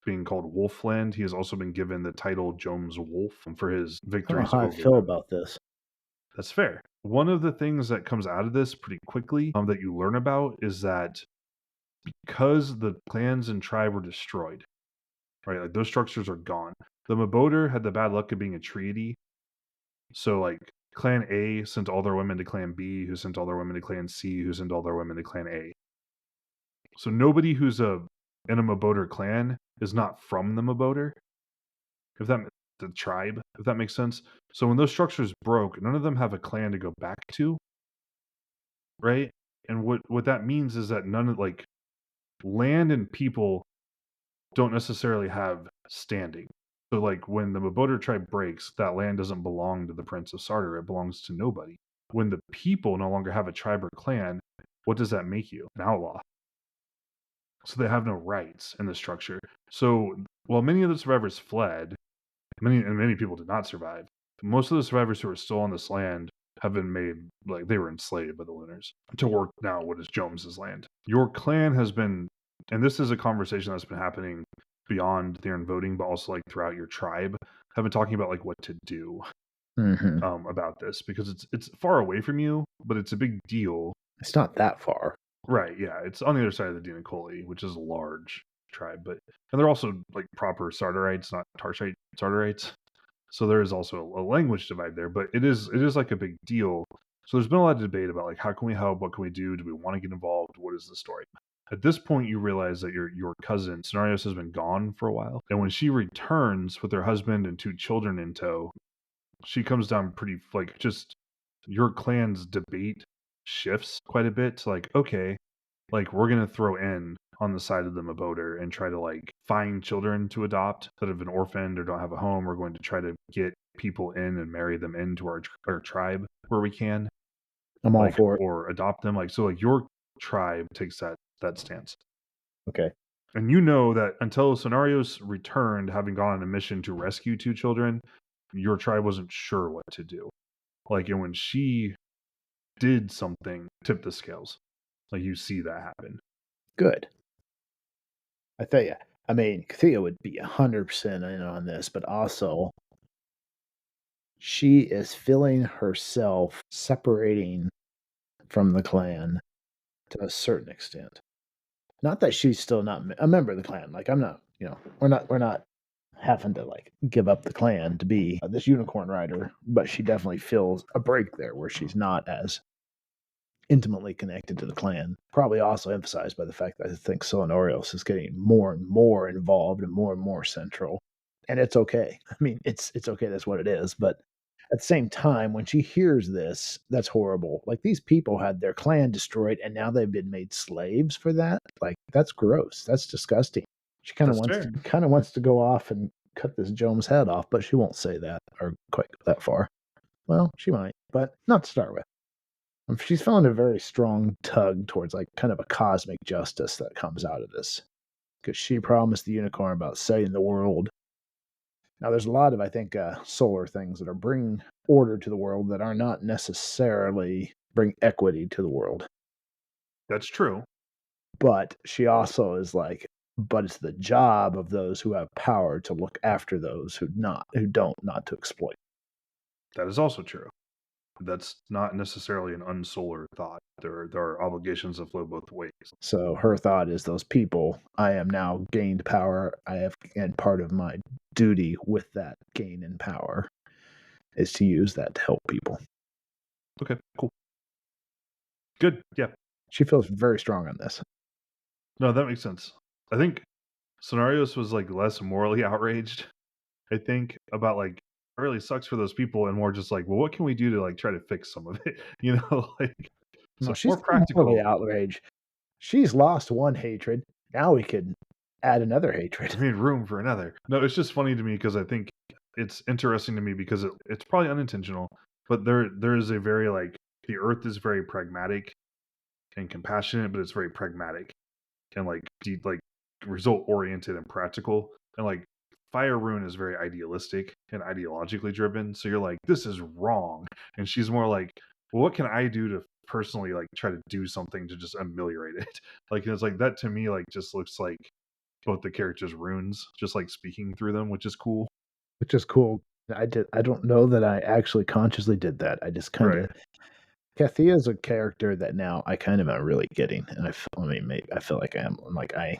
being called Wolfland. He has also been given the title Jomes Wolf for his I don't know victories how I over feel them. about this. That's fair. One of the things that comes out of this pretty quickly that you learn about is that because the clans and tribe were destroyed, right? Like those structures are gone. The Maboder had the bad luck of being a treaty. So like Clan A sent all their women to Clan B, who sent all their women to Clan C, who sent all their women to Clan A. So nobody who's in a Maboder clan is not from the Maboder, if that the tribe, if that makes sense. So when those structures broke, none of them have a clan to go back to, right? And what that means is that none of like land and people don't necessarily have standing. So like when the Maboder tribe breaks, that land doesn't belong to the Prince of Sarder. It belongs to nobody. When the people no longer have a tribe or clan, what does that make you? An outlaw. So they have no rights in the structure. So while many of the survivors fled, many people did not survive. Most of the survivors who are still on this land have been made like they were enslaved by the Lunars to work now what is Jones's land. Your clan has been, and this is a conversation that's been happening beyond their voting, but also like throughout your tribe, have been talking about like what to do about this because it's far away from you, but it's a big deal. It's not that far. Right, yeah. It's on the other side of the Dinacoli, which is a large tribe, and they're also like proper Sardarites, not Tarshite Sardarites. So there is also a language divide there, but it is like a big deal. So there's been a lot of debate about like how can we help, what can we do, do we want to get involved, what is the story? At this point, you realize that your cousin Cenarios has been gone for a while, and when she returns with her husband and 2 children in tow, she comes down pretty like just your clan's debate shifts quite a bit to like okay, like we're gonna throw in on the side of the Maboder and try to like find children to adopt that have been orphaned or don't have a home. We're going to try to get people in and marry them into our tribe where we can, I'm all like for it. or adopt them. Like so, like your tribe takes that stance, Okay. and you know that until Cenarios returned, having gone on a mission to rescue 2 children, your tribe wasn't sure what to do. Like, and when she did something, tip the scales. Like you see that happen. Good. I tell you, I mean, Kathea would be 100% in on this, but also she is feeling herself separating from the clan to a certain extent. Not that she's still not a member of the clan. Like I'm not, we're not having to like give up the clan to be this unicorn rider, but she definitely feels a break there where she's not as intimately connected to the clan. Probably also emphasized by the fact that I think Solinorios is getting more and more involved and more central. And it's okay. I mean, it's okay. That's what it is. But at the same time, when she hears this, that's horrible. Like these people had their clan destroyed, and now they've been made slaves for that. Like that's gross. That's disgusting. She That's fair. kind of wants to go off and cut this Jones head off, but she won't say that or quite go that far. Well, she might, but not to start with. She's feeling a very strong tug towards like kind of a cosmic justice that comes out of this because she promised the unicorn about saving the world. Now, there's a lot of, I think, solar things that are bringing order to the world that are not necessarily bring equity to the world. That's true. But she also is like, but it's the job of those who have power to look after those who don't, not to exploit. That is also true. That's not necessarily an unsolar thought. There are obligations that flow both ways. So her thought is those people, I am now gained power. And part of my duty with that gain in power is to use that to help people. Okay, cool. Good. Yeah. She feels very strong on this. No, that makes sense. I think Scenarios was like less morally outraged, I think, about like it really sucks for those people and more just like, well, what can we do to like try to fix some of it? Like No, so she's more practical. morally outraged. She's lost one hatred. Now we could add another hatred. I made room for another. No, it's just funny to me because I think it's interesting to me because it's probably unintentional, but there is a very like the earth is very pragmatic and compassionate, but it's very pragmatic and like deep, like result oriented and practical. And like Fire Rune is very idealistic and ideologically driven. So you're like, this is wrong. And she's more like, well, what can I do to personally like try to do something to just ameliorate it? Like it's like that to me like just looks like both the characters' runes, just like speaking through them, which is cool. which is cool. I don't know that I actually consciously did that. I just kind Right. of Kathea is a character that now I kind of am really getting, and I mean, maybe I feel like I am. I'm like I.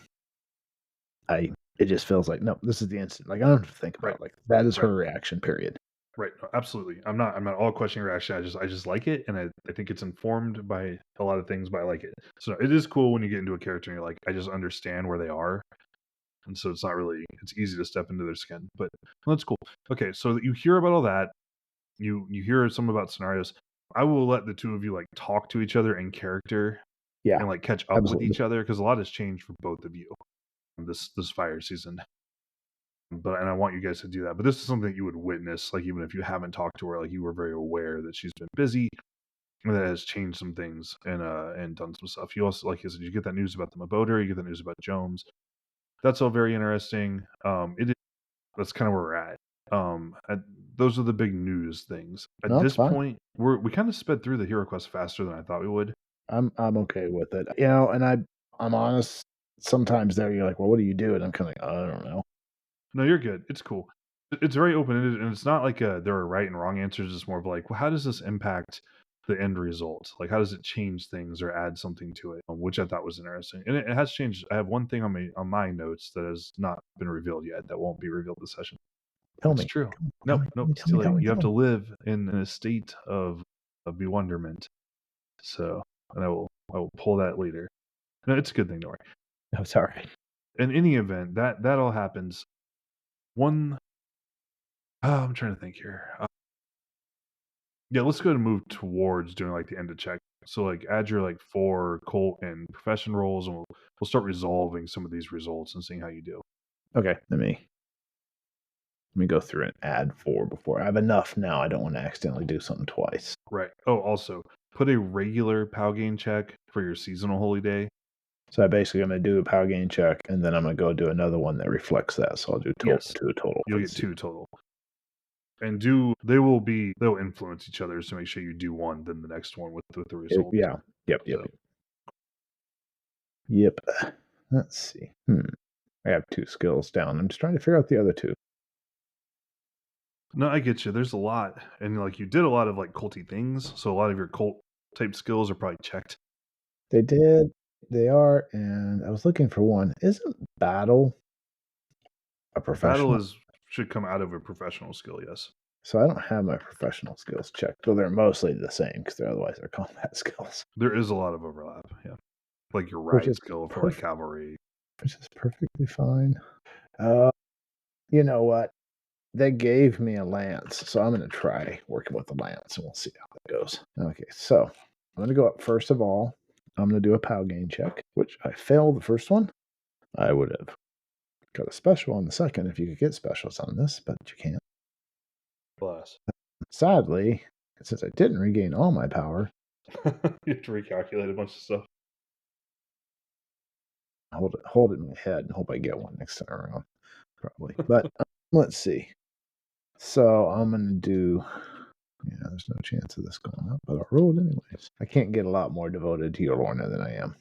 It just feels like no, this is the instant. Like I don't have to think Right. about it. Like that is Right. her reaction. Period. Right. No, absolutely. I'm not all questioning your reaction. I just like it, and I think it's informed by a lot of things, but I like it. So it is cool when you get into a character and you're like, I just understand where they are. And so it's easy to step into their skin. But that's cool. Okay, so you hear about all that. You hear some about scenarios. I will let the two of you like talk to each other in character Yeah, and like catch up with absolutely. each other because a lot has changed for both of you this fire season. But and I want you guys to do that. But this is something that you would witness, like even if you haven't talked to her, like you were very aware that she's been busy and that has changed some things and done some stuff. You also, like you said, you get that news about the Maboder, you get that news about Jones. That's all very interesting. That's kind of where we're at. At, those are the big news things. At No, it's this fine. point, we kind of sped through the Heroquest faster than I thought we would. I'm okay with it. You know, and I'm honest. Sometimes there you're like, well, what do you do? And I'm kind of like, I don't know. No, you're good. It's cool. It's very open ended, and it's not like there are right and wrong answers. It's more of like, well, how does this impact the end result? Like, how does it change things or add something to it? Which I thought was interesting, and it has changed. I have one thing on my notes that has not been revealed yet. That won't be revealed this session. Tell It's me, true. tell Nope, me, tell nope. me, It's tell too me, late. tell me, You have tell to me. live in a state of bewilderment. So, and I will pull that later. No, it's a good thing, don't worry. No, it's all right. In any event, that all happens. One, I'm trying to think here. Yeah, let's go and move towards doing like the end of check. So like add your like 4 cult and profession rolls, and we'll start resolving some of these results and seeing how you do. Okay, let me go through and add 4 before I have enough now. I don't want to accidentally do something twice. Right. Oh, also put a regular POW gain check for your seasonal holy day. So I basically I'm gonna do a power gain check, and then I'm gonna go do another one that reflects that. So I'll do Yes, two total you'll for the get season. 2 total. And they'll influence each other to make sure you do one, then the next one with the results. Yeah. Yep. So Yep. Let's see. I have 2 skills down. I'm just trying to figure out the other 2. no, I get you. There's a lot, and like you did a lot of like culty things, so a lot of your cult type skills are probably checked. They did. They are, and I was looking for one. Isn't battle a Battle professional? is should come out of a professional skill, yes. So I don't have my professional skills checked. Though they're mostly the same because otherwise they're combat skills, There is a lot of overlap, yeah. Like your which ride is skill for like perfect. cavalry. Which is perfectly fine. Uh, you know what? They gave me a lance, so I'm going to try working with the lance, and we'll see how that goes. Okay, so I'm going to go up first of all. I'm going to do a POW gain check, which I failed the first one. I would have got a special on the second if you could get specials on this, but you can't. Bless. Sadly, since I didn't regain all my power, You have to recalculate a bunch of stuff. hold it in my head and hope I get one next time around, probably. But let's see. So I'm going to do. Yeah, there's no chance of this going up, but I'll roll it anyways. I can't get a lot more devoted to your Lorna than I am.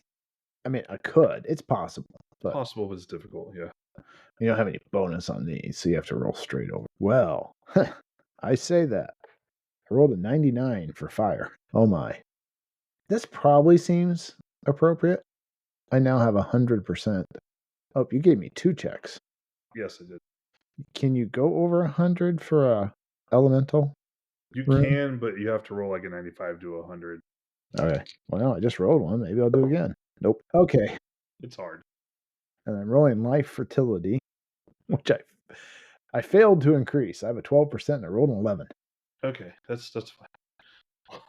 I mean, I could. It's possible, but Possible, but it's difficult, yeah. you don't have any bonus on these, so you have to roll straight over. Well, I say that. I rolled a 99 for fire. Oh my. This probably seems appropriate. I now have 100%. Oh, you gave me 2 checks. Yes, I did. Can you go over 100 for a elemental? You Rune? can, but you have to roll like a 95 to 100. Okay. Well, I just rolled one. Maybe I'll do it again. Nope. Okay. It's hard. And I'm rolling life fertility, which I failed to increase. I have a 12% and I rolled an 11. Okay, that's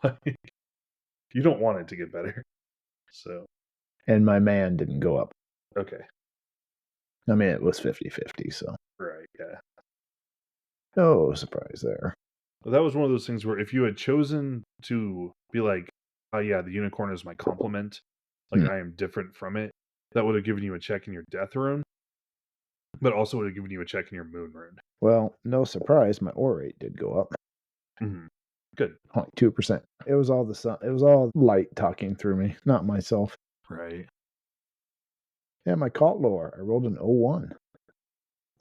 fine. You don't want it to get better. So, And my man didn't go up. okay. I mean, it was 50-50, so Right, yeah. no surprise there. Well, that was one of those things where if you had chosen to be like, oh yeah, the unicorn is my complement, like I am different from it, that would have given you a check in your death rune. but also would have given you a check in your moon rune. Well, no surprise, my ore rate did go up. Mm-hmm. Good. Only 2%. It was all the sun. It was all light talking through me, not myself. Right. Yeah, my cult lore. I rolled an 01.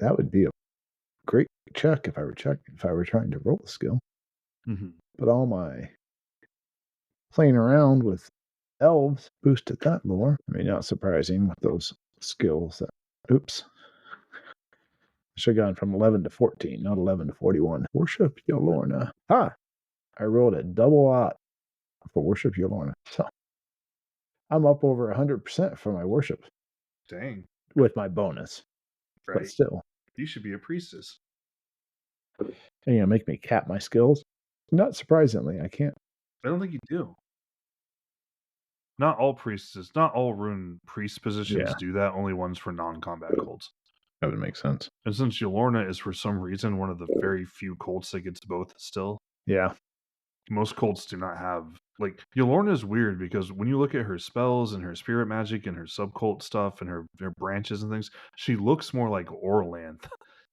That would be a great check if I were trying to roll the skill. Mm-hmm. But all my playing around with elves boosted that lore. I mean, not surprising with those skills. Oops. I should have gone from 11 to 14, not 11 to 41. Worship Yolorna. I rolled a double odd for Worship Yolorna. So I'm up over 100% for my worship. Dang. With my bonus. Right. But still. You should be a priestess. And, make me cap my skills. Not surprisingly, I can't. I don't think you do. Not all priestesses, not all rune priest positions do that. Only ones for non-combat cults. That would make sense. And since Yolorna is for some reason one of the very few cults that gets both still. Yeah. Most cults do not have, like, Yolorna is weird because when you look at her spells and her spirit magic and her subcult stuff and her branches and things, she looks more like Orlanth.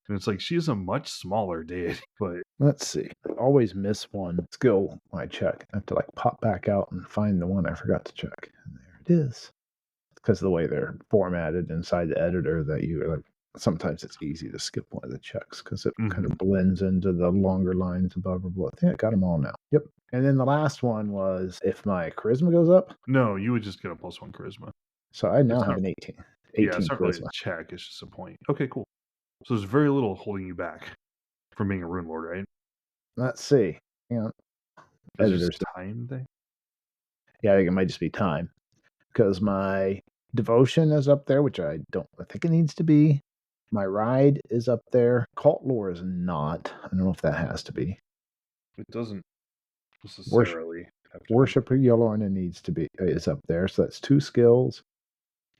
And it's like she is a much smaller deity. But let's see. I always miss one skill when I check. I have to pop back out and find the one I forgot to check. And there it is. Because of the way they're formatted inside the editor, that sometimes it's easy to skip one of the checks because it kind of blends into the longer lines above or below. I think I got them all now. Yep. And then the last one was if my charisma goes up. No, you would just get a +1 charisma. So I now have an 18. 18 yeah, it's not really a check. It's just a point. Okay, cool. So there's very little holding you back from being a rune lord, right? Let's see. Hang on. Editor's time thing? Yeah, I think it might just be time. Because my devotion is up there, which I think it needs to be. My ride is up there. Cult lore is not. I don't know if that has to be. It doesn't necessarily. Worship of Yolorna is up there. So that's 2 skills.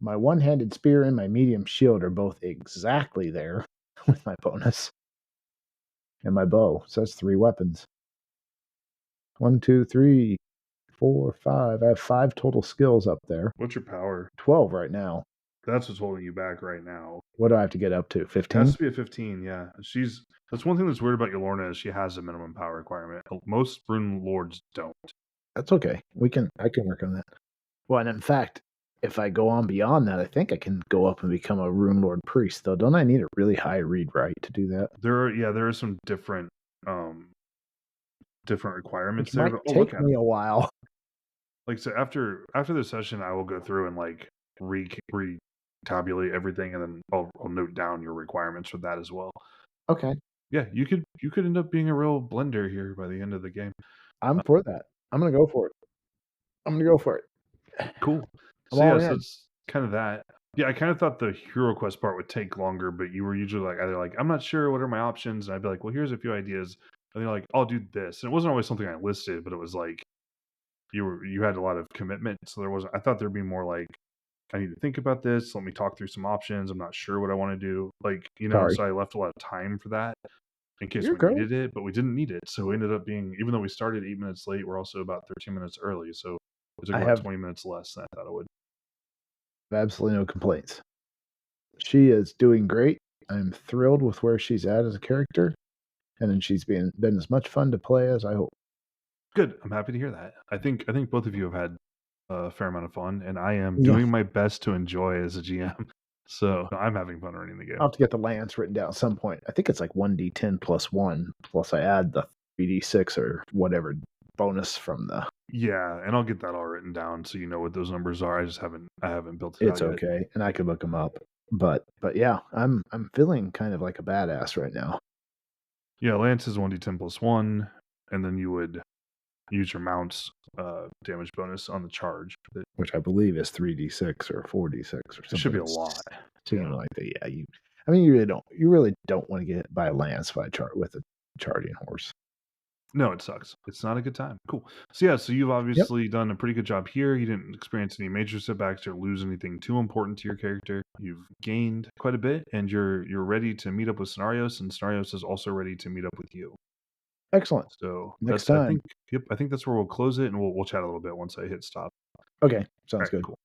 My one-handed spear and my medium shield are both exactly there with my bonus. And my bow. So that's 3 weapons. 1, 2, 3, 4, 5. I have 5 total skills up there. What's your power? 12 right now. That's what's holding you back right now. What do I have to get up to? 15? It has to be a 15, yeah. That's one thing that's weird about Yolorna is she has a minimum power requirement. Most rune lords don't. That's okay. I can work on that. Well, and in fact, if I go on beyond that, I think I can go up and become a rune lord priest, though. Don't I need a really high read right to do that? There are some different requirements there. It might take me a while. Like, so after this session, I will go through and retabulate everything, and then I'll note down your requirements for that as well. Okay. Yeah, you could end up being a real blender here by the end of the game. I'm for that. I'm gonna go for it. Cool. So it's kind of that. Yeah, I kind of thought the Heroquest part would take longer, but you were usually either I'm not sure, what are my options? And I'd be like, well, here's a few ideas. And they're like, I'll do this. And it wasn't always something I listed, but it was like you had a lot of commitment. So I thought there'd be more I need to think about this. Let me talk through some options. I'm not sure what I want to do. So I left a lot of time for that in case we needed it, but we didn't need it. So we ended up being, even though we started 8 minutes late, we're also about 13 minutes early. So it took about 20 minutes less than I thought it would. I have absolutely no complaints. She is doing great. I'm thrilled with where she's at as a character. And then she's been as much fun to play as I hope. Good. I'm happy to hear that. I think both of you have had a fair amount of fun, and I am doing my best to enjoy as a GM. So I'm having fun running the game. I'll have to get the lance written down at some point. I think it's 1d10 plus 1, plus I add the 3d6 or whatever bonus from the... Yeah, and I'll get that all written down so you know what those numbers are. I haven't built it out yet. It's okay, and I could look them up. But yeah, I'm feeling kind of like a badass right now. Yeah, lance is 1d10 plus 1, and then you would use your mount's damage bonus on the charge, which I believe is 3d6 or 4d6 or something. It should be a lot. Something like that. Yeah, you really don't want to get hit by a lance with a charging horse. No, it sucks. It's not a good time. Cool. So you've obviously done a pretty good job here. You didn't experience any major setbacks or lose anything too important to your character. You've gained quite a bit, and you're ready to meet up with Scenarios, and Scenarios is also ready to meet up with you. Excellent. So next time. I think that's where we'll close it, and we'll chat a little bit once I hit stop. Okay, sounds good. Cool.